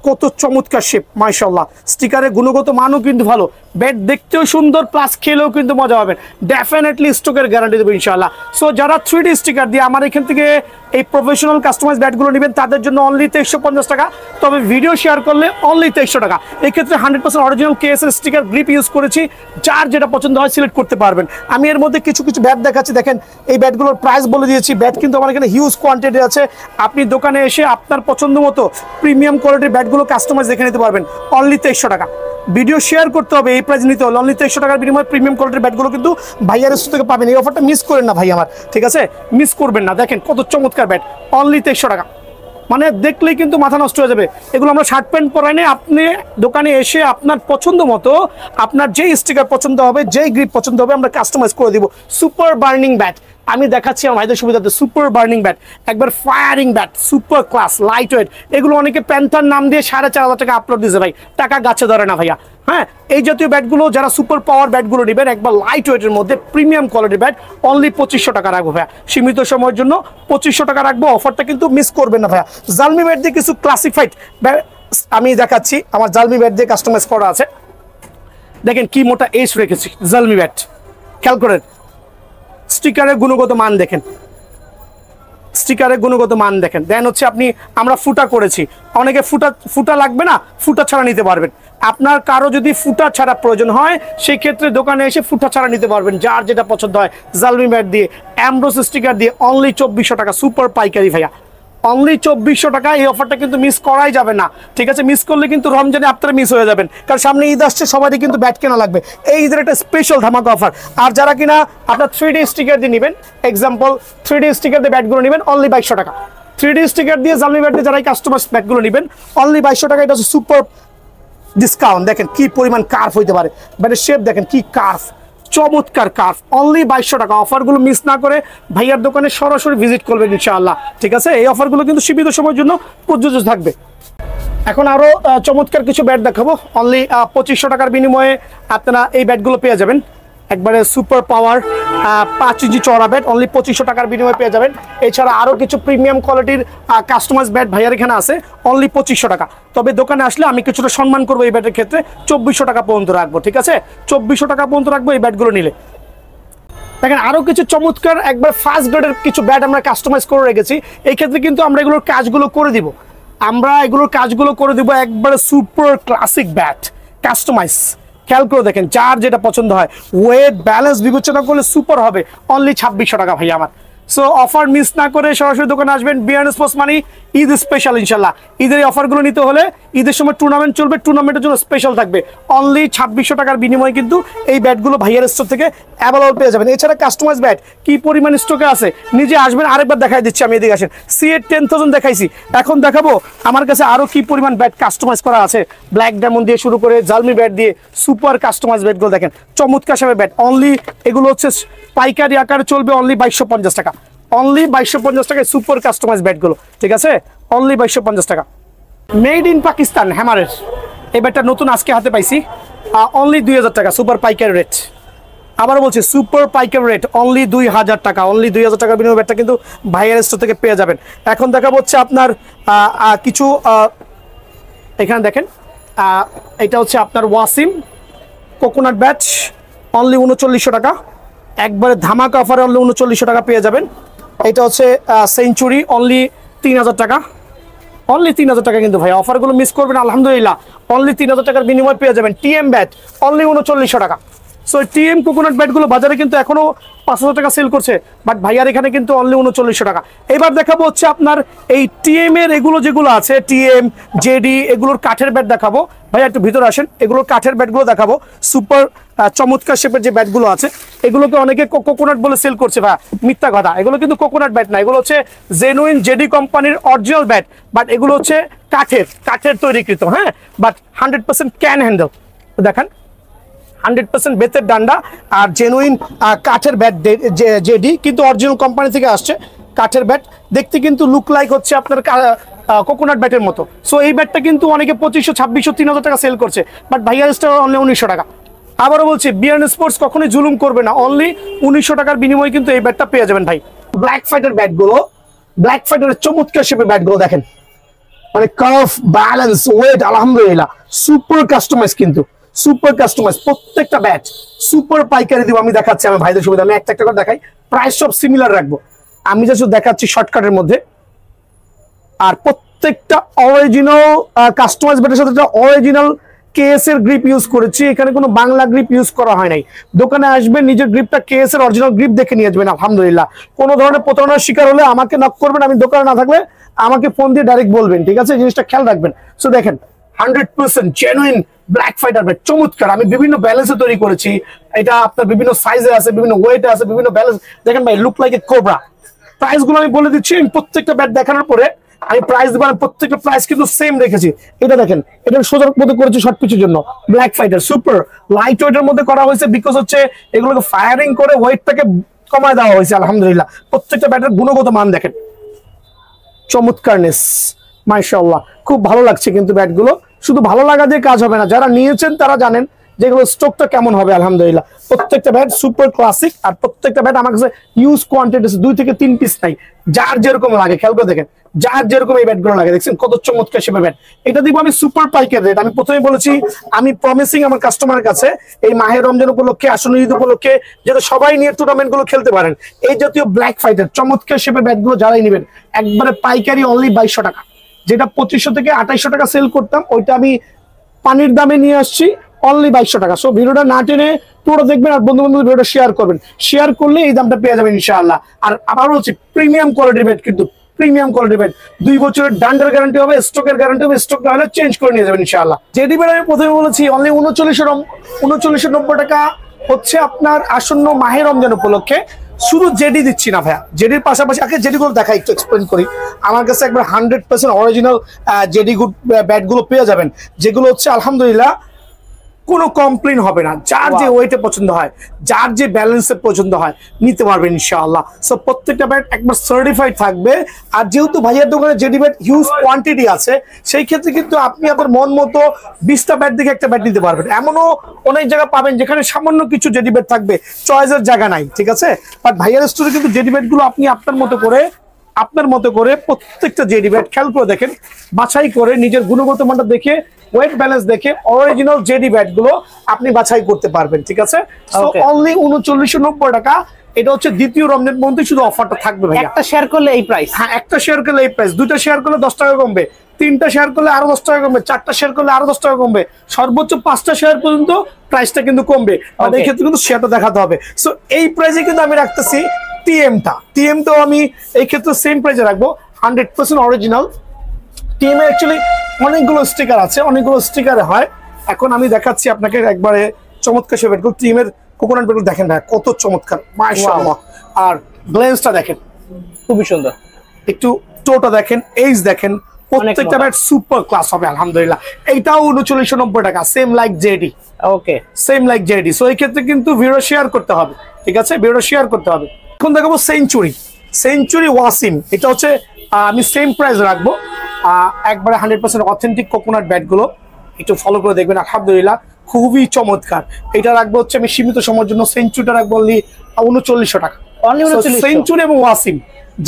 কত চমৎকার শেপ মাশাআল্লাহ, স্টিকারের গুণগত মানও কিন্তু ভালো, ব্যাট দেখতেও সুন্দর প্লাস খেলেও কিন্তু মজা পাবেন, ডেফিনেটলি স্টকের গ্যারান্টি দেবো ইনশাআল্লাহ। সো যারা 3D স্টিকার দিয়ে আমার এখান থেকে এই প্রফেশনাল কাস্টমাইজ ব্যাটগুলো নেবেন তাদের জন্য অনলি 2350 টাকা, তবে ভিডিও শেয়ার করলে অনলি 2300 টাকা। এক্ষেত্রে 100% অরিজিনাল কেএসএর স্টিকার গ্রিপ ইউজ করেছি, যার যেটা পছন্দ হয় সিলেক্ট করতে পারবেন। আমি এর মধ্যে কিছু কিছু ব্যাট দেখাচ্ছি, দেখেন এই ব্যাটগুলোর প্রাইস বলে দিয়েছি, ব্যাট কিন্তু আমার এখানে হিউজ কোয়ান্টিটি আছে, আপনি দোকানে এসে আপনার পছন্দ মতো প্রিমিয়াম কোয়ালিটির ব্যাটগুলো কাস্টমাইজ দেখে নিতে পারবেন অনলি 2300 টাকা। ভিডিও শেয়ার করতে হবে, এই প্রাইস নিতে হলে অনলি 2300 টাকার বিনিময়ে প্রিমিয়াম কোয়ালিটির ব্যাটগুলো কিন্তু ভাইয়ার স্টোর থেকে পাবেন। এই অফারটা মিস করেন না ভাই আমার, ঠিক আছে, মিস করবেন না। দেখেন কত চমৎকার ব্যাট, অনলি 2300 টাকা, মানে দেখলেই কিন্তু মাথা নষ্ট হয়ে যাবে। এগুলো আমরা শার্ট প্যান্ট পরাই নেই, আপনি দোকানে এসে আপনার পছন্দ মতো আপনার যেই স্টিকার পছন্দ হবে, যেই গ্রিপ পছন্দ হবে আমরা কাস্টমাইজ করে দিব। সুপার বার্নিং ব্যাট আমি দেখাচ্ছি আমার ভাইদের সুবিধাতে, সুপার বার্নিং ব্যাট, একবার firing bat, super class, light weight. এগুলো অনেকে প্যান্থার নাম দিয়ে 4500 টাকা আপলোড দিয়েছে ভাই, টাকা গাছে ধরে না ভাইয়া। হ্যাঁ, এই জাতীয় ব্যাটগুলো যারা সুপার পাওয়ার ব্যাটগুলো নেবেন একবার লাইট ওয়েটের মধ্যে প্রিমিয়াম কোয়ালিটির ব্যাট, অনলি 2500 টাকা রাখবো ভাইয়া, সীমিত সময়ের জন্য 2500 টাকা রাখবো, অফারটা কিন্তু মিস করবেন না ভাইয়া। জালমি ব্যাট দিয়ে কিছু ক্লাসিফাইড আমি দেখাচ্ছি, আমার জালমি ব্যাট দিয়ে কাস্টমাইজ করা আছে, দেখেন কি মোটা এজ রেখেছি জালমি ব্যাট, খেয়াল করেন স্টিকারের গুণগত মান দেখেন, স্টিকারের গুণগত মান দেখেন। দেন হচ্ছে আমরা ফুটা করেছি, অনেকে ফুটা লাগবে না, ফুটা ছাড়া নিতে পারবেন। আপনার কারো যদি ফুটা ছাড়া প্রয়োজন হয় সেই ক্ষেত্রে দোকানে এসে ফুটা ছাড়া নিতে পারবেন, যার যেটা পছন্দ হয়। জালমি ব্যাট দিয়ে অ্যামব্রোস স্টিকার দিয়ে অনলি 2400 টাকা, সুপার পাইকারি ভাইয়া, অনলি 2400 টাকা। এই অফারটা কিন্তু মিস করাই যাবে না, ঠিক আছে, মিস করলে কিন্তু রমজানে আপনারা মিস হয়ে যাবেন, কারণ সামনে ঈদ আসছে, সবারই কিন্তু ব্যাট কেনা লাগবে। এই ঈদের একটা স্পেশাল ধামাকা অফার। আর যারা কিনা আপনার 3D স্টিকার দিয়ে নেবেন, এক্সাম্পল 3D স্টিকার দিয়ে ব্যাটগুলো নেবেন অনলি 2200 টাকা। 3D স্টিকার দিয়ে জালমি ব্যাট দিয়ে যারা কাস্টমাইজ ব্যাটগুলো নেবেন অনলি 2200 টাকা। এটা হচ্ছে সুপার ডিসকাউন্ট, দেখেন কি পরিমাণ কার্ভ হইতে পারে, ব্যাটের শেপ দেখেন কি কার্ভ, চমৎকার কার্ভ, অনলি 2200 টাকা। অফারগুলো মিস না করে ভাইয়ার দোকানে সরাসরি ভিজিট করবেন ইনশাআল্লাহ, ঠিক আছে। এই অফারগুলো কিন্তু সীমিত সময়ের জন্য প্রযোজ্য থাকবে। এখন আরো চমৎকার কিছু ব্যাট দেখাবো, অনলি 2500 টাকার বিনিময়ে আপনারা এই ব্যাটগুলো পেয়ে যাবেন, একবারে সুপার পাওয়ার 5 ইঞ্চি চওড়া ব্যাট, অনলি 2500 টাকার বিনিময়ে পেয়ে যাবেন। এছাড়া আরও কিছু প্রিমিয়াম কোয়ালিটির কাস্টমাইজ ব্যাট ভাইয়ার এখানে আছে, অনলি 2500 টাকা। তবে দোকানে আসলে আমি কিছুটা সম্মান করবো এই ব্যাটের ক্ষেত্রে, 2400 টাকা পর্যন্ত রাখবো, ঠিক আছে, 2400 টাকা পর্যন্ত রাখবো এই ব্যাটগুলো নিলে। দেখেন আরও কিছু চমৎকার একবার ফার্স্ট গ্রেডের কিছু ব্যাট আমরা কাস্টমাইজ করে রেখেছি, এই ক্ষেত্রে কিন্তু আমরা এগুলোর কাজগুলো করে দিব, একবারে সুপার ক্লাসিক ব্যাট কাস্টমাইজ। খেয়াল করে দেখেন যার যেটা পছন্দ হয়, ওয়েট ব্যালেন্স বিবেচনা করলে সুপার হবে, অনলি 2600 টাকা ভাই আমার। সো অফার মিস না করে সরাসরি দোকানে আসবেন, বিয়ান স্পোর্টস মানি ঈদ স্পেশাল ইনশাল্লাহ। ঈদের এই অফারগুলো নিতে হলে, ঈদের সময় টুর্নামেন্ট চলবে, টুর্নামেন্টের জন্য স্পেশাল থাকবে, অনলি 2600 টাকার বিনিময়ে কিন্তু এই ব্যাটগুলো ভাইয়ার স্টোর থেকে অ্যাভেলেবল পেয়ে যাবেন। এছাড়া কাস্টমাইজ ব্যাট কি পরিমাণ স্টকে আছে নিজে আসবেন, আরেকবার দেখাই দিচ্ছি আমি, এদিকে আসেন। সিএ 10000 দেখাইছি, এখন দেখাবো আমার কাছে আরো কি পরিমাণ ব্যাট কাস্টমাইজ করা আছে, ব্ল্যাক ডায়মন্ড দিয়ে শুরু করে জালমি ব্যাট দিয়ে সুপার কাস্টমাইজ ব্যাটগুলো দেখেন, চমৎকার সামনে ব্যাট, অনলি এগুলো হচ্ছে পাইকারি আকারে চলবে অনলি 2250 টাকা, অনলি 2250 টাকায় সুপার কাস্টমাইজ ব্যাটগুলো, ঠিক আছে, অনলি 2250 টাকা। মেড ইন পাকিস্তান হ্যামারের এই ব্যাটটা নতুন আজকে হাতে পাইছি, অনলি 2000 টাকা, সুপার পাইকারি রেট। আবারও বলছি সুপার পাইকারি রেট, অনলি 2000 টাকা, অনলি 2000 টাকার বিনিময়ে ব্যাটটা কিন্তু ভাইয়ার স্টোর থেকে পেয়ে যাবেন। এখন দেখাবো হচ্ছে আপনার কিছু, এখানে দেখেন এটা হচ্ছে আপনার ওয়াসিম কোকোনাট ব্যাট, অনলি 3900 টাকা, একবারে ধামাকা অফারে অনলি 3900 টাকা পেয়ে যাবেন। এটা হচ্ছে সেঞ্চুরি, অনলি 3000 টাকা, অনলি 3000 টাকা কিন্তু ভাই, অফারগুলো মিস করবেন আলহামদুলিল্লাহ, অনলি 3000 টাকার বিনিময়ে পেয়ে যাবেন। টিএম ব্যাট অনলি 3900 টাকা। সো টিএম কোকোনাট ব্যাটগুলো বাজারে কিন্তু এখনো 5000 টাকা সেল করছে, বাট ভাইয়ার এখানে কিন্তু অনলি 3900 টাকা। এবার দেখাবো হচ্ছে আপনার এই টিএম এর এগুলো যেগুলো আছে, টিএম জেডি, এগুলোর কাঠের ব্যাট দেখাবো ভাইয়া, একটু ভিতরে আসেন, এগুলোর কাঠের ব্যাটগুলো দেখাবো। সুপার চমৎকার শেপের যে ব্যাটগুলো আছে এগুলোকে অনেকে কোকোনাট বলে সেল করছে ভাই, মিথ্যা কথা, এগুলো কিন্তু কোকোনাট ব্যাট না, এগুলো হচ্ছে জেনুইন জেডি কোম্পানির অরিজিনাল ব্যাট, বাট এগুলো হচ্ছে কাঠের তৈরিকৃত, হ্যাঁ, বাট 100% ক্যান হ্যান্ডেল, দেখেন 100% বেতের ডান্ডা আর জেনুইন কাঠের ব্যাট, জেডি কিন্তু অরিজিনাল কোম্পানি থেকে আসছে কাঠের ব্যাট, দেখতে কিন্তু লুক লাইক হচ্ছে আপনার কোকোনাট ব্যাটের মতো। সো এই ব্যাটটা কিন্তু অনেকে 2500, 2600, 3000 টাকা সেল করছে, বাট ভাইয়ার স্টোর অনলি 1900 টাকা। আবারও বলছি বিয়ান স্পোর্টস কখনোই জুলুম করবে না, অনলি 1900 টাকার বিনিময়ে কিন্তু এই ব্যাটটা পেয়ে যাবেন ভাই। ব্ল্যাক ফাইটার ব্যাটগুলো, ব্ল্যাক ফাইটারের চমৎকার শেপের ব্যাটগুলো দেখেন, মানে কার্ভ, ব্যালেন্স, ওয়েট আলহামদুলিল্লাহ সুপার কাস্টমাইজ, কিন্তু সুপার কাস্টমাইজ প্রত্যেকটা ব্যাট সুপার পাইকারি দিব। আমি দেখাচ্ছি আমার ভাইদের সুবিধা, আমি একটা করে দেখাই, প্রাইস সব সিমিলার রাখবো। আমি জাস্ট দেখাচ্ছি শর্টকাটের মধ্যে। আর প্রত্যেকটা অরিজিনাল কাস্টমাইজ ব্যাটের সাথে অরিজিনাল কেএস এর গ্রিপ ইউজ করেছি, এখানে কোনো বাংলা গ্রিপ ইউজ করা হয় নাই। দোকানে আসবেন, নিজের গ্রিপটা কেএস এর অরিজিনাল গ্রিপ দেখে নিয়ে আসবেন। আলহামদুলিল্লাহ কোনো ধরনের প্রতারণার শিকার হলে আমাকে নক করবেন, আমি দোকানে না থাকলে আমাকে ফোন দিয়ে ডাইরেক্ট বলবেন, ঠিক আছে? জিনিসটা খেয়াল রাখবেন। সো দেখেন 100% জেনুইন ব্ল্যাক ফাইটার ব্যাট, চমৎকার। আমি বিভিন্ন ব্যালেন্সে তৈরি করেছি, এটা আপনার বিভিন্ন সাইজে আছে, বিভিন্ন ওয়েটে আছে, বিভিন্ন ব্যালেন্স। দেখেন ভাই, look like a cobra. Price গুলো আমি বলে দিচ্ছি, প্রত্যেকটা ব্যাট দেখানোর পরে আমি প্রাইস দেবো। প্রত্যেকটা প্রাইস কিন্তু সেম রেখেছি। এটা দেখেন, এটা সোজার মধ্যে করেছি শর্ট পিচের জন্য, ব্ল্যাক ফাইটার সুপার লাইট ওয়েটের মধ্যে করা হয়েছে, বিকজ হচ্ছে এগুলোকে ফায়ারিং করে ওয়েটটাকে কমায় দেওয়া হয়েছে। আলহামদুলিল্লাহ প্রত্যেকটা ব্যাটের গুণগত মান দেখেন, চমৎকারনেস, মাশাআল্লাহ খুব ভালো লাগছে। কিন্তু ব্যাটগুলো শুধু ভালো লাগা দিয়ে কাজ হবে না, যারা নিয়েছেন তারা জানেন যেগুলো স্টকটা কেমন হবে। আলহামদুলিল্লাহ প্রত্যেকটা ব্যাট সুপার ক্লাসিক, আর প্রত্যেকটা ব্যাট আমার কাছে ইউজ কোয়ান্টিটি 2 থেকে 3 পিস নাই, যার যেরকম লাগে। খেয়াল করে দেখেন, যার যেরকম এই ব্যাটগুলো লাগে, দেখছেন কত চমৎকার শেপের ব্যাট। এটা দিব আমি সুপার পাইকারি রেট। আমি প্রথমে বলেছি, আমি প্রমিসিং আমার কাস্টমারের কাছে এই মাহে রমজান উপলক্ষে, আসন্ন ঈদ উপলক্ষে, যাতে সবাই নিয়ে টুর্নামেন্ট গুলো খেলতে পারেন, এই জাতীয় ব্ল্যাক ফাইটার চমৎকার শেপের ব্যাটগুলো যারাই নেবেন, একবারে পাইকারি অনলি 2200 টাকা। যেটা 2500 থেকে 2800 টাকা সেল করতাম, ওইটা আমি পানির দামে নিয়ে আসছি অনলি 2200 টাকা। সো ভিডিওটা না টেনে পুরো দেখবেন, আর বন্ধু বান্ধব ভিডিওটা শেয়ার করবেন। শেয়ার করলে এই দামটা পেয়ে যাবেন ইনশাআল্লাহ। আর আবার বলছি, প্রিমিয়াম কোয়ালিটির ব্যাট, কিন্তু প্রিমিয়াম কোয়ালিটির ব্যাট, 2 বছরের ডান্ডার গ্যারান্টি হবে, স্টকের গ্যারান্টি হবে, স্টক না হলে চেঞ্জ করে নিয়ে যাবেন ইনশাআল্লাহ। যেটি ব্যাট আমি প্রথমে বলেছি অনলি 3990 টাকা হচ্ছে আপনার আসন্ন মাহে রমজান উপলক্ষে। শুধু জেডি দিচ্ছি না ভাইয়া, জেডির পাশাপাশি আগে জেডি গুলো দেখা একটু এক্সপ্লেন করি। আমার কাছে একবার 100% অরিজিনাল জেডি গুড ব্যাট গুলো পেয়ে যাবেন, যেগুলো হচ্ছে আলহামদুলিল্লাহ কোনো কমপ্লেন হবে না। যার যে ওয়েটে পছন্দ হয়, যার যে ব্যালেন্সে পছন্দ হয়, নিতে পারবেন ইনশাআল্লাহ। সো প্রত্যেকটা ব্যাট একবার সার্টিফাইড থাকবে। আর যেহেতু ভাইয়ার দোকানে জেডি ব্যাট হিউজ কোয়ান্টিটি আছে, সেই ক্ষেত্রে কিন্তু আপনি আপনার মন মতো 20টা ব্যাট দেখে একটা ব্যাট নিতে পারবেন। এমনও অনেক জায়গা পাবেন যেখানে সামান্য কিছু জেডি ব্যাট থাকবে, চয়েসের জায়গা নাই, ঠিক আছে? বাট ভাইয়ার স্টোরে কিন্তু জেডি ব্যাট গুলো আপনি আপনার মতো করে প্রত্যেকটা জেডি ব্যাট খেয়াল করে দেখেন, বাছাই করে নিজের গুণগত মানটা দেখে, ওয়েট ব্যালেন্স দেখে অরিজিনাল জেডি ব্যাট গুলো আপনি বাছাই করতে পারবেন, ঠিক আছে? সো অনলি 3990 টাকা। এটা হচ্ছে দ্বিতীয় রমজান পর্যন্ত শুধু অফারটা থাকবে ভাই। একটা শেয়ার করলে এই প্রাইস। হ্যাঁ, একটা শেয়ার করলে এই প্রাইস, 2টা শেয়ার করলে 10 টাকা কমবে, 3টা শেয়ার করলে আরো 10 টাকা কমবে, 4টা শেয়ার করলে আরো 10 টাকা কমবে, সর্বোচ্চ 5টা শেয়ার পর্যন্ত প্রাইসটা কিন্তু কমবে। আর এই ক্ষেত্রে কিন্তু শেয়ারটা দেখাতে হবে। সো এই প্রাইসে কিন্তু আমি রাখতেছি টিএমটাও আমি এই ক্ষেত্রে সেম প্রাইসে রাখবো, 100% অরিজিনাল। টিএমে অ্যাকচুয়ালি অনেকগুলো স্টিকার আছে, অনেকগুলো স্টিকারে হয়। এখন আমি দেখাচ্ছি আপনাকে একবারে চমৎকার সে ব্যাটগুলো। টিএমের কোকোনাট ব্যাটগুলো দেখেন ভাই, কত চমৎকার, মাশাআল্লাহ। আর গ্লেন্সটা দেখেন, খুবই সুন্দর। একটু টোটা দেখেন, এইজ দেখেন, প্রত্যেকটা ব্যাট সুপার ক্লাস হবে আলহামদুলিল্লাহ। এইটাও 3990 টাকা, সেম লাইক জেডি। ওকে, সেম লাইক জেডি। সো এই ক্ষেত্রে কিন্তু ভিডিও শেয়ার করতে হবে, ঠিক আছে? ভিডিও শেয়ার করতে হবে। এখন দেখাবো সেঞ্চুরি ওয়াসিম। এটা হচ্ছে আমি সেম প্রাইস রাখবো, একবারে 100% অথেন্টিক কোকোনাট ব্যাটগুলো একটু ফলো করে দেখবেন। আলহামদুলিল্লাহ খুবই চমৎকার। এটা রাখবো হচ্ছে আমি সীমিত সময়ের জন্য, সেঞ্চুরিটা রাখবো অনলি 3900 টাকা। সেঞ্চুরি এবং ওয়াসিম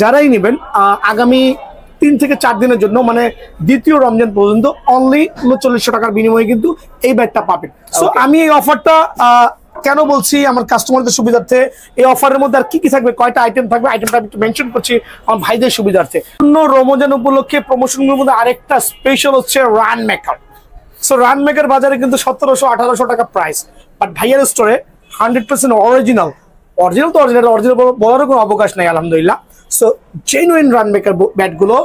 যারাই নেবেন আগামী 3 থেকে 4 দিনের জন্য, মানে দ্বিতীয় রমজান পর্যন্ত অনলি 3900 টাকার বিনিময়ে কিন্তু এই ব্যাটটা পাবেন। সো আমি এই অফারটা কেন বলছি, আমার কাস্টমারদের সুবিধার্থে। এই অফারের মধ্যে আর কি কি থাকবে, কয়টা আইটেম থাকবে, আইটেমটা আমি একটু মেনশন করছি আমার ভাইদের সুবিধার্থে। অন্য রমজান উপলক্ষে প্রমোশনগুলোর মধ্যে আরেকটা স্পেশাল হচ্ছে run maker. So run maker বাজারে কিন্তু 1700-1800 টাকা প্রাইস, বাট ভাইয়ার স্টোরে 100% অরিজিনাল তো অরিজিনাল বলারও কোনো অবকাশ নাই আলহামদুলিল্লাহ। সো জেনুইন রান মেকার ব্যাটগুলো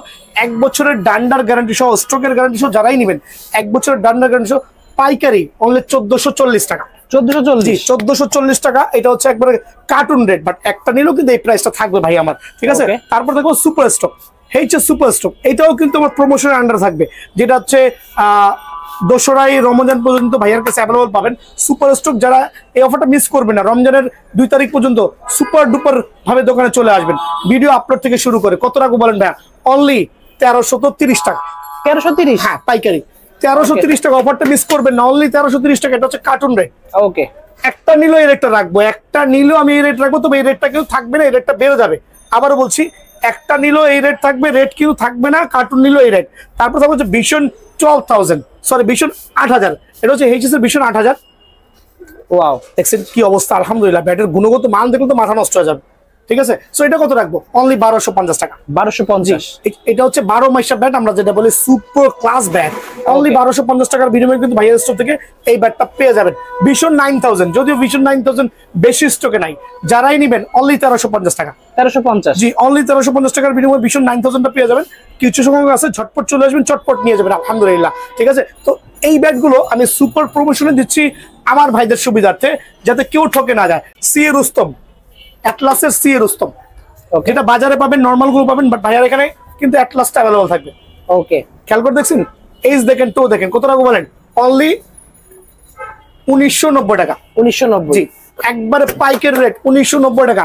1 বছরের ডান্ডার গ্যারান্টি সহ, স্ট্রোকের গ্যারান্টি সহ যারাই নেবেন, 1 বছরের ডান্ডার গ্যারান্টি সহ পাইকারি অনলি 1440 টাকা। 1440 টাকা। এটা হচ্ছে একবারে কার্টুন রেট, বাট একটা নিলেও কিন্তু এই প্রাইসটা থাকবে ভাই আমার, ঠিক আছে? তারপর দেখো সুপার স্টক, সুপার স্টক, এটাও কিন্তু আমার প্রমোশনের আন্ডার থাকবে, যেটা হচ্ছে 2রা রমজান পর্যন্ত ভাইয়ার কাছে অ্যাভেলেবল পাবেন। সুপার স্টক যারা এই অফারটা মিস করবেন না, রমজানের 2 তারিখ পর্যন্ত সুপার ডুপার ভাবে দোকানে চলে আসবেন। ভিডিও আপলোড থেকে শুরু করে কত টাকা বলেন ভাইয়া? অনলি 1330 টাকা। 1330? হ্যাঁ, পাইকারি 1330 টাকা। অফারটা মিস করবেন না, অনলি 1330 টাকা। এটা হচ্ছে কার্টুন রেট। ওকে, একটা নিলেও এই রেটটা রাখবো, একটা নিলেও আমি এই রেট রাখবো, তবে এই রেটটা কিন্তু থাকবে না, এই রেটটা বেড়ে যাবে। আবারও বলছি, একটা নিলেও এই রেট থাকবে, রেট কিন্তু থাকবে না, কার্টুন নিলেও এই রেট। তারপর থাকবে হচ্ছে ভিশন 12,000, সরি ভিশন 8,000, এটা হচ্ছে এইচএস এর ভিশন 8,000। ওয়াও, দেখছেন কি অবস্থা, আলহামদুলিল্লাহ। ব্যাটের গুণগত মান দেখলে তো মাথা নষ্ট হয়ে যাবে, ঠিক আছে। সো এটা কত রাখবো? অনলি 1250 টাকা। 1250। এটা হচ্ছে 12 মাইশা ব্যাট, আমরা যেটা বলি সুপার ক্লাস ব্যাট। অনলি 1250 টাকার বিনিময়ে কিন্তু ভাইয়ার স্টোর থেকে এই ব্যাটটা পেয়ে যাবেন। ভিশন 9000, যদিও ভিশন 9000 বেশি স্টকে নাই, যারাই নেবেন অনলি 1350 টাকা। 1350, জি, অনলি 1350 টাকার বিনিময়ে ভিশন 9000টা পেয়ে যাবেন। কিছু সংখ্যক আছে, ঝটপট চলে আসবেন, চটপট নিয়ে যাবেন, আলহামদুলিল্লাহ, ঠিক আছে। তো এই ব্যাটগুলো আমি সুপার প্রমোশনে দিচ্ছি আমার ভাইদের সুবিধার্থে, যাতে কেউ ঠকে না যায়। সিএ রুস্তম, অ্যাটলাসের সিএ রুস্তম, যেটা বাজারে পাবেন, নর্মাল গুলো পাবেন, বাট ভাইয়ার এখানে কিন্তু অ্যাটলাসটা অ্যাভেলেবল থাকবে। ওকে, খেয়াল করে দেখছেন, এইজ দেখেন, টো দেখেন, কত টাকা বলেন? অনলি 1990 টাকা। 1990, জি, একবারে পাইকের রেট 1990 টাকা।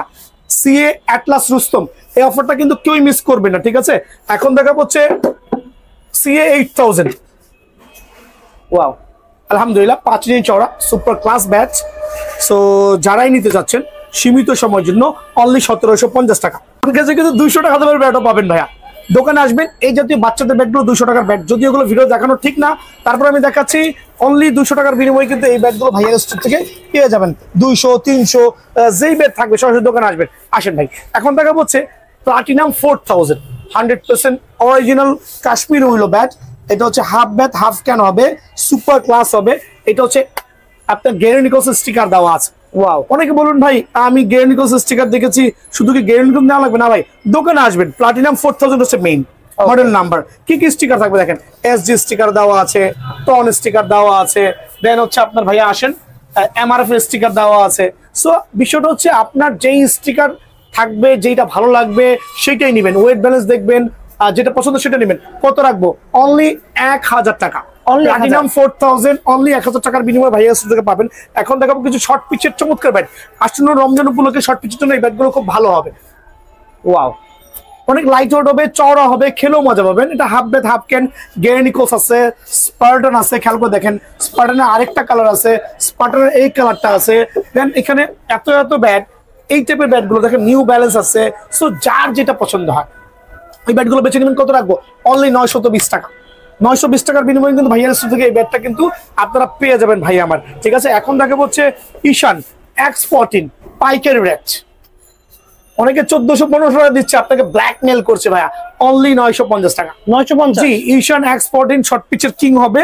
সিএ অ্যাটলাস রুস্তম, এই অফারটা কিন্তু কেউই মিস করবে না, ঠিক আছে। এখন দেখা হচ্ছে সিএ 8000। ওয়াও, আলহামদুলিল্লাহ, 5 ইঞ্চি চওড়া সুপার ক্লাস ব্যাচ। সো যারাই নিতে যাচ্ছেন সীমিত সময়ের জন্য অনলি 1750 টাকা। আমার কাছে কিন্তু 200 টাকা দামের ব্যাটও পাবেন ভাইয়া। দোকানে আসবেন, এই জাতীয় বাচ্চাদের ব্যাটগুলো 200 টাকার ব্যাট, যদি ওগুলো ভিডিও দেখানো ঠিক না, তারপর আমি দেখাচ্ছি অনলি 200 টাকার বিনিময়ে কিন্তু এই ব্যাটগুলো ভাইয়ার স্টোর থেকে পেয়ে যাবেন। 200, 300 যেই ব্যাট থাকবে সরাসরি দোকানে আসবেন। আসেন ভাই, এখন দেখা হচ্ছে প্লাটিনাম 4000, 100% অরিজিনাল কাশ্মীর উইলো ব্যাট। এটা হচ্ছে হাফ ব্যাট, হাফ ক্যান হবে, সুপার ক্লাস হবে। এটা হচ্ছে আপনার গ্যারি নিকলস স্টিকার দেওয়া আছে। ওয়াও, অনেকে বলুন ভাই আমি গ্যারি নিকলস স্টিকার দেখেছি, শুধু কি গ্যারি নিকলস নেওয়া লাগবে? না ভাই, দোকানে আসবেন, প্লাটিনাম 4000 হচ্ছে মেইন মডেল নাম্বার। কি কি স্টিকার থাকবে দেখেন, এসজি স্টিকার দেওয়া আছে, টন স্টিকার দেওয়া আছে, দেন হচ্ছে আপনার ভাইয়া আসেন এমআরএফ স্টিকার দেওয়া আছে। সো বিষয়টা হচ্ছে আপনার যেই স্টিকার থাকবে, যেটা ভালো লাগবে সেইটাই নেবেন, ওয়েট ব্যালেন্স দেখবেন, যেটা পছন্দ সেটা নেবেন। কত রাখবো? অনলি 1000 টাকা। Only প্লাটিনাম 4000, অনলি 1000 টাকার বিনিময়ে ভাইয়া স্টোর থেকে পাবেন। এখন দেখাবো কিছু শর্ট পিচের চমৎকার ব্যাট। আসন্ন রমজান উপলক্ষে শর্ট পিচের জন্য এই ব্যাটগুলো খুব ভালো হবে। ওয়াও, অনেক লাইট ওয়েট হবে, চওড়া হবে, খেলেও মজা পাবেন। এটা half bat, half cane, Gray Nicolls আছে, স্পার্টন আছে। খেয়াল করে দেখেন, স্পার্টনের আরেকটা কালার আছে, স্পার্টনের এই কালারটা আছে। দেন এখানে এত এত ব্যাট, এই টাইপের ব্যাটগুলো দেখেন, নিউ ব্যালেন্স আছে। সো যার যেটা পছন্দ হয় এই ব্যাটগুলো বেছে নেবেন। কত রাখবো? অনলি 920 টাকা। 920 টাকার বিনিময়ে কিন্তু ভাইয়ার স্টোর থেকে এই ব্যাটটা কিন্তু আপনারা পেয়ে যাবেন ভাই আমার, ঠিক আছে। এখন দেখা হচ্ছে ঈশান X14 পাইকারি রেট। অনেকে 1400-1500 টাকা দিচ্ছে, আপনাকে ব্ল্যাকমেল করছে ভাইয়া। অনলি 950 টাকা। 950, জি, ঈশান X14 শর্ট পিচের কিং হবে,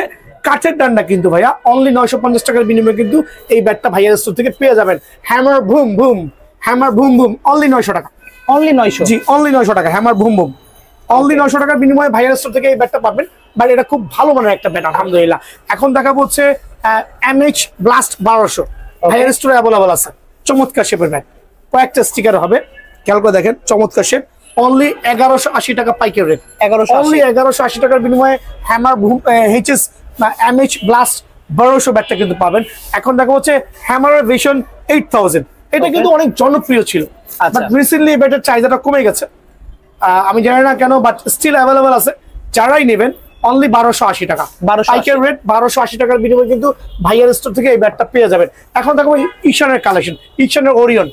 কাঠের ডান্ডা কিন্তু ভাইয়া। অনলি 950 টাকার বিনিময়ে কিন্তু এই ব্যাটটা ভাইয়ার স্টোর থেকে পেয়ে যাবেন। Hammer boom boom, hammer boom boom, only 900 টাকা। অনলি 900, জি, অনলি 900 টাকা। হ্যামার বুম বুম অনলি 900 টাকার বিনিময়ে ভাইয়ার স্টোর থেকে এই ব্যাটটা পাবেন। বাট এটা খুব ভালো মানের একটা ব্যাট, আলহামদুলিল্লাহ। এখন দেখাবো হচ্ছে MH ব্লাস্ট 1200, ভাইয়ার স্টোরে অ্যাভেলেবল আছে। চমৎকার শেপের ব্যাট, কয়েকটা স্টিকার হবে, খেয়াল করে দেখেন, চমৎকার শেপ। অনলি 1180 টাকা পাইকারি রেট। 1180, অনলি 1180 টাকার বিনিময়ে হ্যামার HS MH ব্লাস্ট 1200 ব্যাটটা কিন্তু পাবেন। এখন দেখা হচ্ছে হ্যামারের ভিশন 8000, এটা কিন্তু অনেক জনপ্রিয় ছিল, বাট রিসেন্টলি এই ব্যাটের চাহিদাটা কমে গেছে। আমি জানি না কেন, বাট স্টিল অ্যাভেলেবল আছে। যারাই নেবেন অনলি 1280 টাকা পাইকারি রেট। 1280 টাকার বিনিময়ে কিন্তু ভাইয়ার স্টোর থেকে এই ব্যাটটা পেয়ে যাবেন। এখন দেখো ঈশানের কালেকশন, ঈশানের ওরিয়ন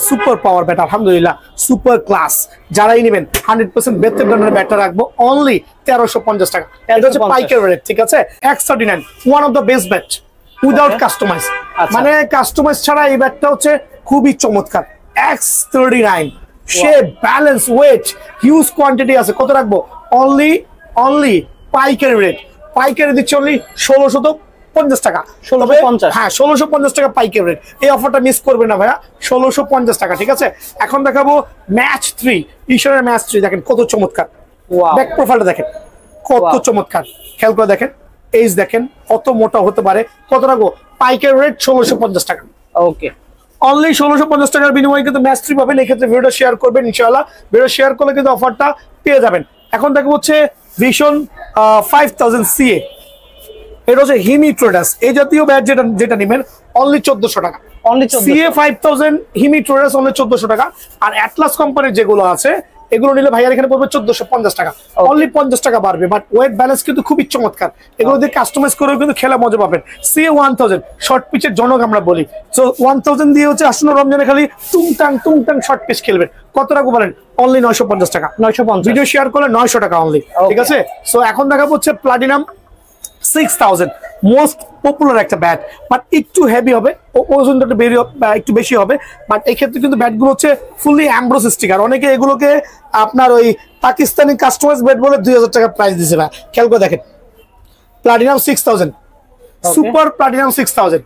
সুপার পাওয়ার ব্যাট, আলহামদুলিল্লাহ, সুপার ক্লাস। যারাই নেবেন 100% বেতের ধরনের ব্যাটটা রাখবো অনলি 1350 টাকা। এটা হচ্ছে পাইকারি রেট, ঠিক আছে। X39 one of the best bat without customise, মানে কাস্টমাইজ ছাড়া এই ব্যাটটা হচ্ছে খুবই চমৎকার। X39 shape, balance, weight, huge quantity আছে। কত রাখবো? অনলি পাইকারি রেট। পাইকারি দিচ্ছে অনলি 1650 টাকা। 1650, হ্যাঁ, 1650 টাকা পাইকারি রেট। এই অফারটা মিস করবে না ভাইয়া, 1650 টাকা, ঠিক আছে। এখন দেখাবো ম্যাচ 3, ঈশানের ম্যাচ 3। দেখেন কত চমৎকার, ব্যাক প্রোফাইলটা দেখেন কত চমৎকার। খেয়াল করে দেখেন, এইজ দেখেন কত মোটা হতে পারে। কত রাখবো? পাইকারি রেট 1650 টাকা। ওকে, অনলি 1650 টাকার বিনিময়ে কিন্তু ম্যাচ 3 পাবেন। এই ক্ষেত্রে ভিডিও শেয়ার করবেন, ইনশাআল্লাহ ভিডিও শেয়ার করলে কিন্তু অফারটা পেয়ে যাবেন। এখন দেখো হচ্ছে ভিশন 5000 CA, এটা হচ্ছে হিমি ট্রেডার্স। এই জাতীয় ব্যাট যেটা নেবেন অনলি 1400 টাকা। অনলি CA 5000 হিমি ট্রেডার্স অনলি 1400 টাকা। আর অ্যাটলাস কোম্পানির যেগুলো আছে এগুলো নিলে ভাইয়ার এখানে পড়বে 1450 টাকা, অনলি 50 টাকা বাড়বে, বাট ওয়েট ব্যালেন্স কিন্তু খুবই চমৎকার। এগুলো দিয়ে কাস্টমাইজ করেও কিন্তু খেলা মজা পাবেন। CA1000 শর্ট পিচের জনক আমরা বলি, সো 1000 দিয়ে হচ্ছে আসন্ন রমজানে খালি টুংটাং শর্ট পিচ খেলবেন। কত রাখবো বলেন? অনলি 950 টাকা। 950, ভিডিও শেয়ার করলে 900 টাকা অনলি, ঠিক আছে? সো এখন দেখাবো হচ্ছে প্লাটিনাম 6000, মোস্ট পপুলার একটা ব্যাট, বাট একটু হেভি হবে, ওজনটা একটু বেশি হবে, বাট এই ক্ষেত্রে কিন্তু ব্যাটগুলো হচ্ছে ফুললি অ্যাম্ব্রোস স্টিকার। অনেকে এগুলোকে আপনার ওই পাকিস্তানি কাস্টমাইজ ব্যাট বলে 2000 টাকা প্রাইস দিছে না। খেয়াল করে দেখেন, প্লাটিনাম 6000, সুপার প্লাটিনাম 6000,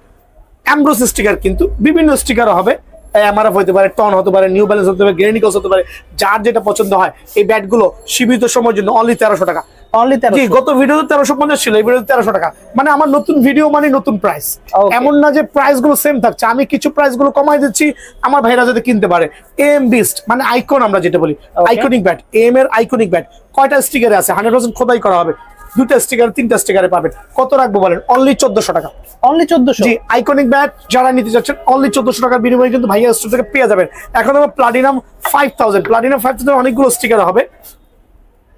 অ্যাম্ব্রোস স্টিকার, কিন্তু বিভিন্ন স্টিকারও হবে, এমআরএফ হতে পারে, টন হতে পারে, নিউ ব্যালেন্স হতে পারে, গ্রেনিকলস হতে পারে, যার যেটা পছন্দ হয়। এই ব্যাটগুলো সীমিত সময়ের জন্য অনলি 1300 টাকা। অনলি 1300। গত ভিডিওতে 1350 ছিল, এই ভিডিওতে 1300 টাকা। মানে আমার নতুন ভিডিও মানে নতুন প্রাইস, এমন না যে প্রাইস গুলো সেম থাকছে, আমি কিছু প্রাইস গুলো কমাই দিচ্ছি আমার ভাইরা যাতে কিনতে পারে। এম বিস্ট মানে আইকন, আমরা যেটা বলি আইকনিক ব্যাট, এম এর আইকনিক ব্যাট। কয়টা স্টিকারে আছে? 100% খোদাই করা হবে, 2টা স্টিকার 3টা স্টিকারে পাবেন। কত রাখবো বলেন? অনলি 1400 টাকা। অনলি 1400। জি, আইকনিক ব্যাট যারা নিতে যাচ্ছেন অনলি 1400 টাকার বিনিময়ে কিন্তু ভাইয়া স্টোর থেকে পেয়ে যাবেন। এখন আমার প্লাটিনাম 5000, প্লাটিনাম 5000 অনেকগুলো স্টিকার হবে,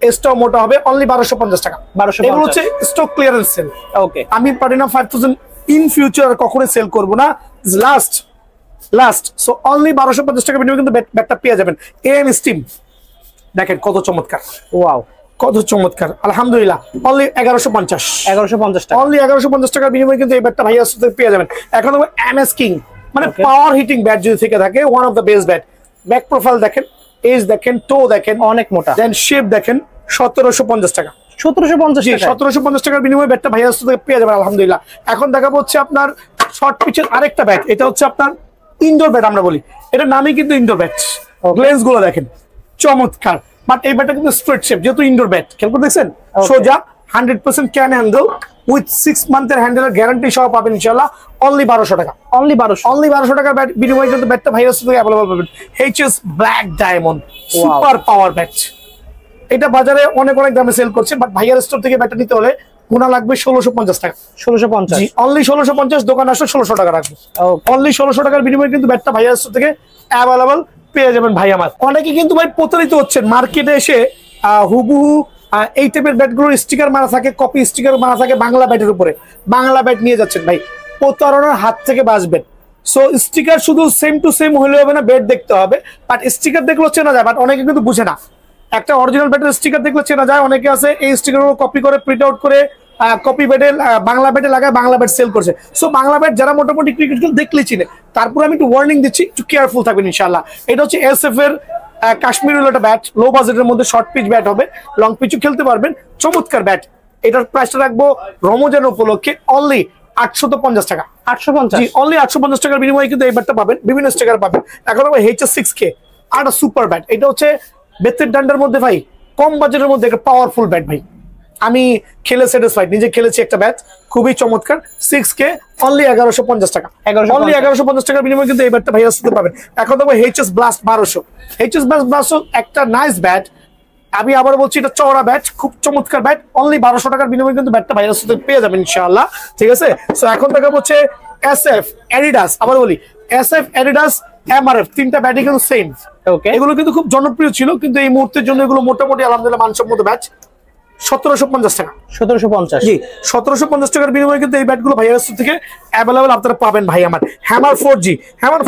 এসটাও মোটা হবে, অনলি 1250 টাকা। 1250, এগুলো হচ্ছে স্টক ক্লিয়ারেন্স সেল। ওকে, আমি প্লাটিনাম 5000 ইন ফিউচার কখনোই সেল করব না, লাস্ট। সো অনলি 1250 টাকা বিনিময়ে কিন্তু ব্যাটটা পেয়ে যাবেন। এম স্টিম দেখেন কত চমৎকার, ওয়াও, কত চমৎকার, আলহামদুলিল্লাহ। অনলি 1150 টাকা, অনলি 1150 টাকার বিনিময়ে কিন্তু এই ব্যাটটা ভাইয়া থেকে পেয়ে যাবেন। এখন হবে এমএস কিং, মানে পাওয়ার হিটিং ব্যাট যদি থেকে থাকে, one of the best bat. Back profile দেখেন, এজ দেখেন, টো দেখেন, অনেক মোটা, দেন শেপ দেখেন, 1750 টাকা। 1750 টাকা, 1750 টাকার বিনিময়ে ব্যাটটা ভাইয়া থেকে পেয়ে যাবেন আলহামদুলিল্লাহ। এখন দেখাবো হচ্ছে আপনার শর্ট পিচের আরেকটা ব্যাট, এটা হচ্ছে আপনার ইনডোর ব্যাট আমরা বলি, এটার নামই কিন্তু ইনডোর ব্যাট। গ্লেন্স গুলো দেখেন চমৎকার, বাট এই ব্যাটটা কিন্তু স্ট্রেট শেপ, যেহেতু ইনডোর ব্যাট। খেয়াল করে দেখছেন, সোজা 100% ক্যান হ্যান্ডেল উইথ 6 মান্থের হ্যান্ডেলের গ্যারান্টি সহ পাবেন ইনশাআল্লাহ। অনলি 1200 টাকা, অনলি 1200 টাকার ব্যাট বিনিময়ে কিন্তু ব্যাটটা ভাইরাস থেকে অ্যাভেলেবল পাবেন। HS black diamond super power bat, এটা বাজারে অনেক দামে সেল করছে, বাট ভাইয়ার স্টোর থেকে ব্যাটটা নিতে হলে গুণা লাগবে 1650 টাকা। 1650, অনলি 1650, দোকান আসলে 1600 টাকা রাখবো। অনলি 1600 টাকার বিনিময়ে কিন্তু ব্যাটটা ভাইয়ার স্টোর থেকে অ্যাভেলেবল পেয়ে যাবেন ভাই আমার। অনেকে কিন্তু ভাই প্রতারিত হচ্ছেন, মার্কেটে এসে হুবহু এই টাইপের ব্যাটগুলোর স্টিকার মারা থাকে, কপি স্টিকার মারা থাকে বাংলা ব্যাটের উপরে, বাংলা ব্যাট নিয়ে যাচ্ছেন ভাই, প্রতারণার হাত থেকে বাঁচবেন। সো স্টিকার শুধু সেম টু সেম হলে হবে না, ব্যাট দেখতে হবে, বাট স্টিকার দেখলেও চেনা যায়, বাট অনেকে কিন্তু বুঝে না। একটা অরিজিনাল ব্যাটের স্টিকার দেখলে চেনা যায়, অনেকে আছে এই স্টিকারগুলো কপি করে প্রিন্ট আউট করে কপি ব্যাটে বাংলা ব্যাটে লাগায়, বাংলা ব্যাট সেল করছে। সো বাংলা ব্যাট যারা মোটামুটি ক্রিকেট খেল দেখলে চিনে, তারপরে আমি একটু ওয়ার্নিং দিচ্ছি, একটু কেয়ারফুল থাকবেন ইনশাআল্লাহ। এটা হচ্ছে এসএফ এর কাশ্মীর একটা ব্যাট, লো বাজেটের মধ্যে শর্ট পিচ ব্যাট হবে, লং পিচও খেলতে পারবেন, চমৎকার ব্যাট। এটার প্রাইসটা রাখবো রমজান উপলক্ষে অনলি 850 টাকা। 850, জি, অনলি 850 টাকার বিনিময়ে কিন্তু এই ব্যাটটা পাবেন, বিভিন্ন স্টিকার পাবেন। এখন হবে HS6K, আর একটা সুপার ব্যাট। এটা হচ্ছে বেতের ডান্ডার মধ্যে ভাই, কম বাজেটের মধ্যে একটা পাওয়ারফুল ব্যাট ভাই। আমি খেলে স্যাটিসফাইড, নিজে খেলেছি একটা ব্যাট, খুবই চমৎকার। 6K, অনলি 1150 টাকা। অনলি 1150 টাকার বিনিময়ে কিন্তু এই ব্যাটটা ভাইয়া আসতে পাবেন। এখন দেখো HS ব্লাস্ট 1200, HS ব্লাস্ট একটা নাইস ব্যাট। আমি আবার বলছি, এটা চওড়া ব্যাট, খুব চমৎকার ব্যাট। অনলি 1200 টাকার বিনিময়ে কিন্তু ব্যাটটা ভাইরাস থেকে পেয়ে যাবেন ইনশাআল্লাহ, ঠিক আছে? সো এখন দেখা হচ্ছে SF, অ্যাডিডাস, আবার বলি SF, অ্যাডিডাস, এমআরএফ, তিনটা ব্যাটই কিন্তু সেম। ওকে, এগুলো কিন্তু খুব জনপ্রিয় ছিল, কিন্তু এই মুহূর্তের জন্য এগুলো মোটামুটি আলহামদুলিল্লাহ মানসম্মত ব্যাট। 1750 টাকা। 1750, জি, 1750 টাকার বিনিময়ে কিন্তু এই ব্যাটগুলো ভাইয়ার থেকে অ্যাভেলেবল আপনারা পাবেন ভাই আমার। হ্যামার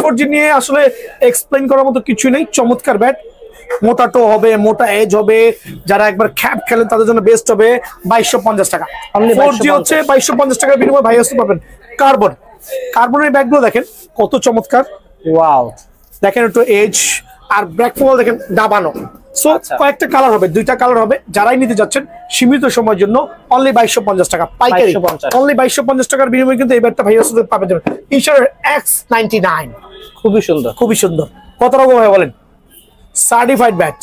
4G নিয়ে আসলে এক্সপ্লেইন করার মতো কিছু নেই, চমৎকার ব্যাট। মোটা টো হবে, মোটা এজ হবে, যারা একবার খ্যাপ খেলেন তাদের জন্য বেস্ট হবে। 2250 টাকা। 4G হচ্ছে 2250 টাকার বিনিময়ে ভাইয়ার পাবেন। কার্বনের ব্যাগগুলো দেখেন কত চমৎকার, ওয়াও, দেখেন একটু এজ আর ব্যাক প্রোফাইল দেখেন দাবানো। সো কয়েকটা কালার হবে, 2টা কালার হবে। যারাই নিতে যাচ্ছেন সীমিত সময়ের জন্য অনলি 2250 টাকা পাইকারি। অনলি 2250 টাকার বিনিময়ে কিন্তু এই ব্যাটটা ভাইয়ার সাথে পাবেন যাবেন। ইনশাআর X99, খুবই সুন্দর, খুবই সুন্দর। কত রকম ভাই বলেন? সার্টিফাইড ব্যাট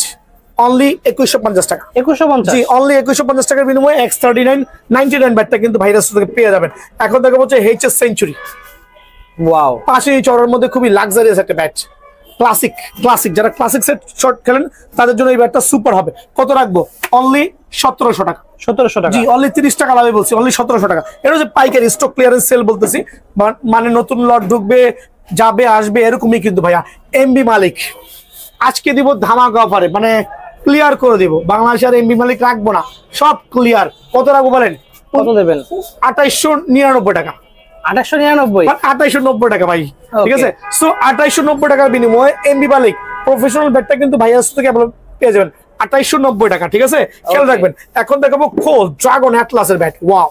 অনলি 2150 টাকা। 2150, জি, অনলি 2150 টাকার বিনিময়ে X39 99 ব্যাটটা কিন্তু ভাইরাস থেকে পেয়ে যাবেন। এখন দেখা হচ্ছে HS সেঞ্চুরি, ওয়াও, 5 ইঞ্চি চওড়ার মধ্যে খুবই লাক্সারিয়াস একটা ব্যাট। ক্লাসিক যারা ক্লাসিক সেট শর্ট খেলেন তাদের জন্য এই ব্যাটটা সুপার হবে। কত রাখবো? অনলি 1700 টাকা। 1700 টাকা, জি, অনলি 30 টাকা লাভে বলছি, অনলি 1700 টাকা। এটা হচ্ছে পাইকারি স্টক ক্লিয়ারেন্স সেল বলতেছি, মানে নতুন লট ঢুকবে, যাবে আসবে এরকমই কিন্তু ভাইয়া। এমবি মালিক আজকে দিব ধামাকা অফারে, মানে ক্লিয়ার করে দিব। বাংলাদেশ আর এমবি মালিক রাখবো না, সব ক্লিয়ার। কত রাখবো বলেন? কত দেবেন? 2899 টাকা। 2899? 2890 টাকা ভাই, ঠিক Okay. আছে। সো 2890 টাকার বিনিময়ে এমবি মালিক প্রফেশনাল ব্যাটটা কিন্তু ভাইয়ার কাছ থেকে আপনারা পেয়ে যাবেন 2890 টাকা, ঠিক আছে। খেয়াল Okay. রাখবেন। এখন দেখাবো খোল ড্রাগন অ্যাটলাসের ব্যাট। ওয়াও,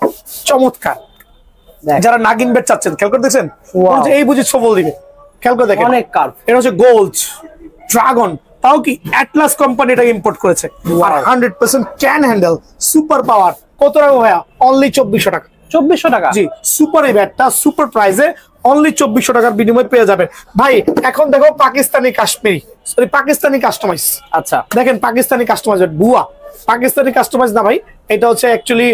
চমৎকার। দেখ, যারা নাগিন ব্যাট চাচ্ছেন, খেয়াল করে দেখছেন, Wow. এই বুঝি সফল দিবে। খেয়াল করে দেখেন, অনেক কার্ভ। এটা হচ্ছে গোল্ড ড্রাগন, তাও কি অ্যাটলাস কোম্পানি এটা ইম্পোর্ট করেছে। আর 100% ক্যান হ্যান্ডেল, সুপার পাওয়ার। কত রাখবো ভাইয়া? অনলি 2400 টাকা। 2400 টাকা? জি, সুপার এই ব্যাটটা সুপার প্রাইসে অনলি 2400 টাকার বিনিময়ে পেয়ে যাবেন ভাই। এখন দেখো পাকিস্তানি কাশ্মীরি, সরি পাকিস্তানি কাস্টমাইজ। আচ্ছা, দেখেন পাকিস্তানি কাস্টমাইজ বুয়া, পাকিস্তানি কাস্টমাইজ না ভাই, এটা হচ্ছে অ্যাকচুয়ালি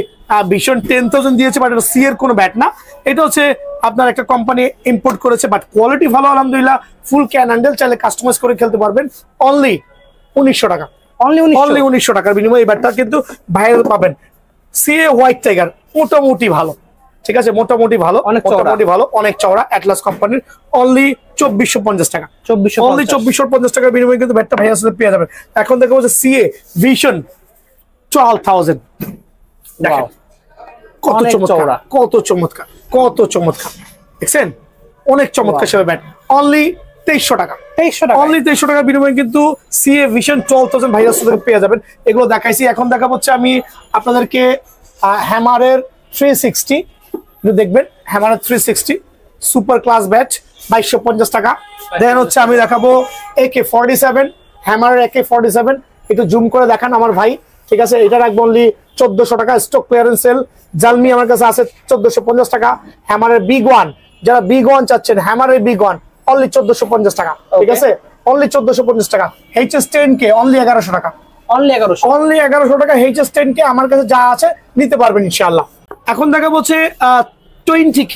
ভীষণ 10,000 দিয়েছে, বাট এটা সি এর কোনো ব্যাট না। এটা হচ্ছে আপনার একটা কোম্পানি ইম্পোর্ট করেছে, বাট কোয়ালিটি ভালো আলহামদুলিল্লাহ। ফুল ক্যান হ্যান্ডেল, চাইলে কাস্টমাইজ করে খেলতে পারবেন। অনলি 1900 টাকা। অনলি 1900 টাকার বিনিময়ে এই ব্যাটটা কিন্তু ভাইরাল পাবেন। সিএ হোয়াইট টাইগার মোটামুটি ভালো, ঠিক আছে, মোটামুটি ভালো, অনেক চওড়া। মোটামুটি ভালো, অনেক চওড়া। অ্যাটলাস কোম্পানির অনলি 2450 টাকা। 2450? অনলি 2450 টাকার বিনিময়ে কিন্তু ব্যাটটা ভাইয়ার সাথে পেয়ে যাবেন। এখন দেখো হচ্ছে সিএ ভিশন 12000। দেখেন কত অনেক চমৎকার, চওড়া। কত চমৎকার, কত চমৎকার, দেখছেন? অনেক চমৎকার সেবা ব্যাট। অনলি 2300 টাকা। 2300 টাকা? অনলি 2300 টাকার বিনিময়ে কিন্তু সিএ ভিশন 12000 ভাইরাস থেকে পেয়ে যাবেন। এগুলো দেখাইছি। এখন দেখাবো হচ্ছে আমি আপনাদেরকে হ্যামারের 360, দেখবেন হ্যামারের 360 সুপার ক্লাস ব্যাট 2250 টাকা। দেন হচ্ছে আমি দেখাবো AK47, হ্যামারের AK47, একটু জুম করে দেখান আমার ভাই, ঠিক আছে। এটা রাখবো অনলি 1400 টাকা। স্টক ক্লিয়ারেন্স সেল, জালমি আমার কাছে আছে 1450 টাকা। হ্যামারের বিগ ওয়ান, যারা বিগ ওয়ান চাচ্ছেন, হ্যামারের বিগ ওয়ান অনলি 1450 টাকা, ঠিক আছে, অনলি 1450 টাকা। HS10K অনলি 1100 টাকা। অনলি 1100? অনলি 1100 টাকা HS10K আমার কাছে যা আছে নিতে পারবেন ইনশাআল্লাহ। এখন দেখা হচ্ছে 20K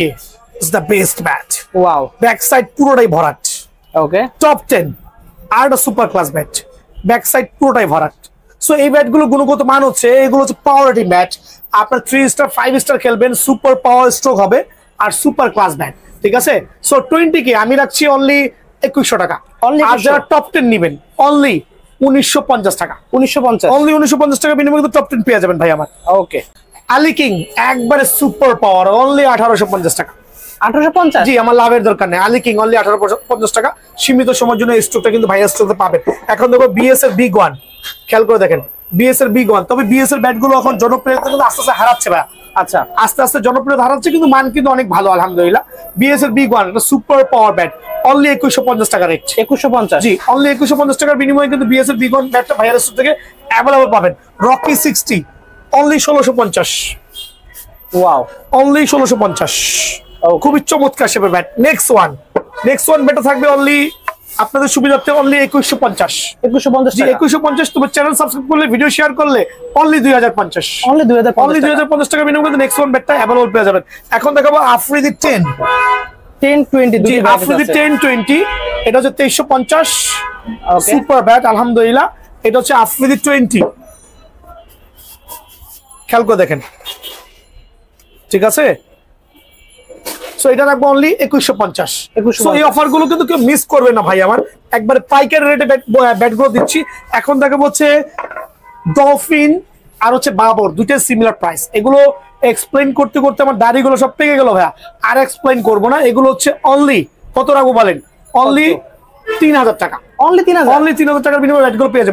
is the best bat. Wow, back side পুরোটাই ভরাট, ওকে। টপ 10 আর একটা super class bat, back side পুরোটাই ভরাট। সো এই ব্যাটগুলো গুণগত মান হচ্ছে, এগুলো হচ্ছে পাওয়ার রেটিং ব্যাট। আপনার 3 স্টার 5 স্টার খেলবেন, সুপার পাওয়ার স্ট্রোক হবে আর সুপার ক্লাস ব্যাট, ঠিক আছে। সো 20K আমি রাখছি অনলি 2100 টাকা। Only আর 2100? যারা টপ 10 নেবেন অনলি 1950 টাকা। 1950? অনলি 1950 টাকা বিনিময়ে কিন্তু টপ 10 পেয়ে যাবেন ভাই আমার। ওকে। আলি কিং একবারে সুপার পাওয়ার অনলি 1850 টাকা। 1850? জি, আমার লাভের দরকার নেই। আলি কিং অনলি 1850 টাকা। সীমিত সময়ের জন্য এই স্টকটা কিন্তু ভাইয়া স্টকে পাবেন। এখন দেখো বিএস এর বিগ ওয়ান, খেয়াল করে দেখেন বিএস এর বিগ ওয়ান। তবে বিএস এর ব্যাটগুলো এখন জনপ্রিয়তা কিন্তু আস্তে আস্তে হারাচ্ছে ভাই। আচ্ছা, আস্তে আস্তে জনপ্রিয়তা হারাচ্ছে, কিন্তু মান কিন্তু অনেক ভালো আলহামদুলিল্লাহ। বিএস এর বিগ ওয়ান এটা সুপার পাওয়ার ব্যাট, অনলি 2150 টাকা রেট। 2150? জি, অনলি 2150 টাকার বিনিময়ে কিন্তু বিএস এর বিগ ওয়ান ব্যাটটা ভাইয়ার স্টোর থেকে অ্যাভেলেবল পাবেন। Rocky 60 only 1650। Wow, only 1650। খুবই চমৎকার শেপের ব্যাট। নেক্সট ওয়ান ব্যাটটা থাকবে অনলি আপনাদের সুবিধার্থে অনলি 2150। 2150 জি, টাকা? 2150। তোমার চ্যানেল সাবস্ক্রাইব করলে, ভিডিও শেয়ার করলে অনলি 2050। অনলি 2050? অনলি 2050 টাকা বিনিময়ে কিন্তু নেক্সট ওয়ান ব্যাটটা অ্যাভেলেবল পেয়ে যাবেন। এখন দেখাবো আফ্রিদি 10। 1020? জি, আফ্রিদি 1020 এটা হচ্ছে 2350 ওকে। সুপার ব্যাট আলহামদুলিল্লাহ। এটা হচ্ছে আফ্রিদি 20, খেয়াল করে দেখেন, ঠিক আছে। সো এটা রাখবো অনলি 2150। 2150। সো এই অফার গুলো কিন্তু কেউ মিস করবে না ভাই আমার, একবারে পাইকারি রেটে ব্যাট গুলো দিচ্ছি। এখন দেখাবো হচ্ছে ডলফিন আর হচ্ছে বাবর, দুইটা সিমিলার প্রাইস। এগুলো এক্সপ্লেইন করতে করতে আমার দাড়িগুলো সব পেকে গেল ভাইয়া, আর এক্সপ্লেইন করবো না। এগুলো হচ্ছে অনলি কত রাখবো বলেন? অনলি 3000 টাকা। অনলি 3000? অনলি 3000 টাকার বিনিময়ে ব্যাটগুলো পেয়ে যাবেন।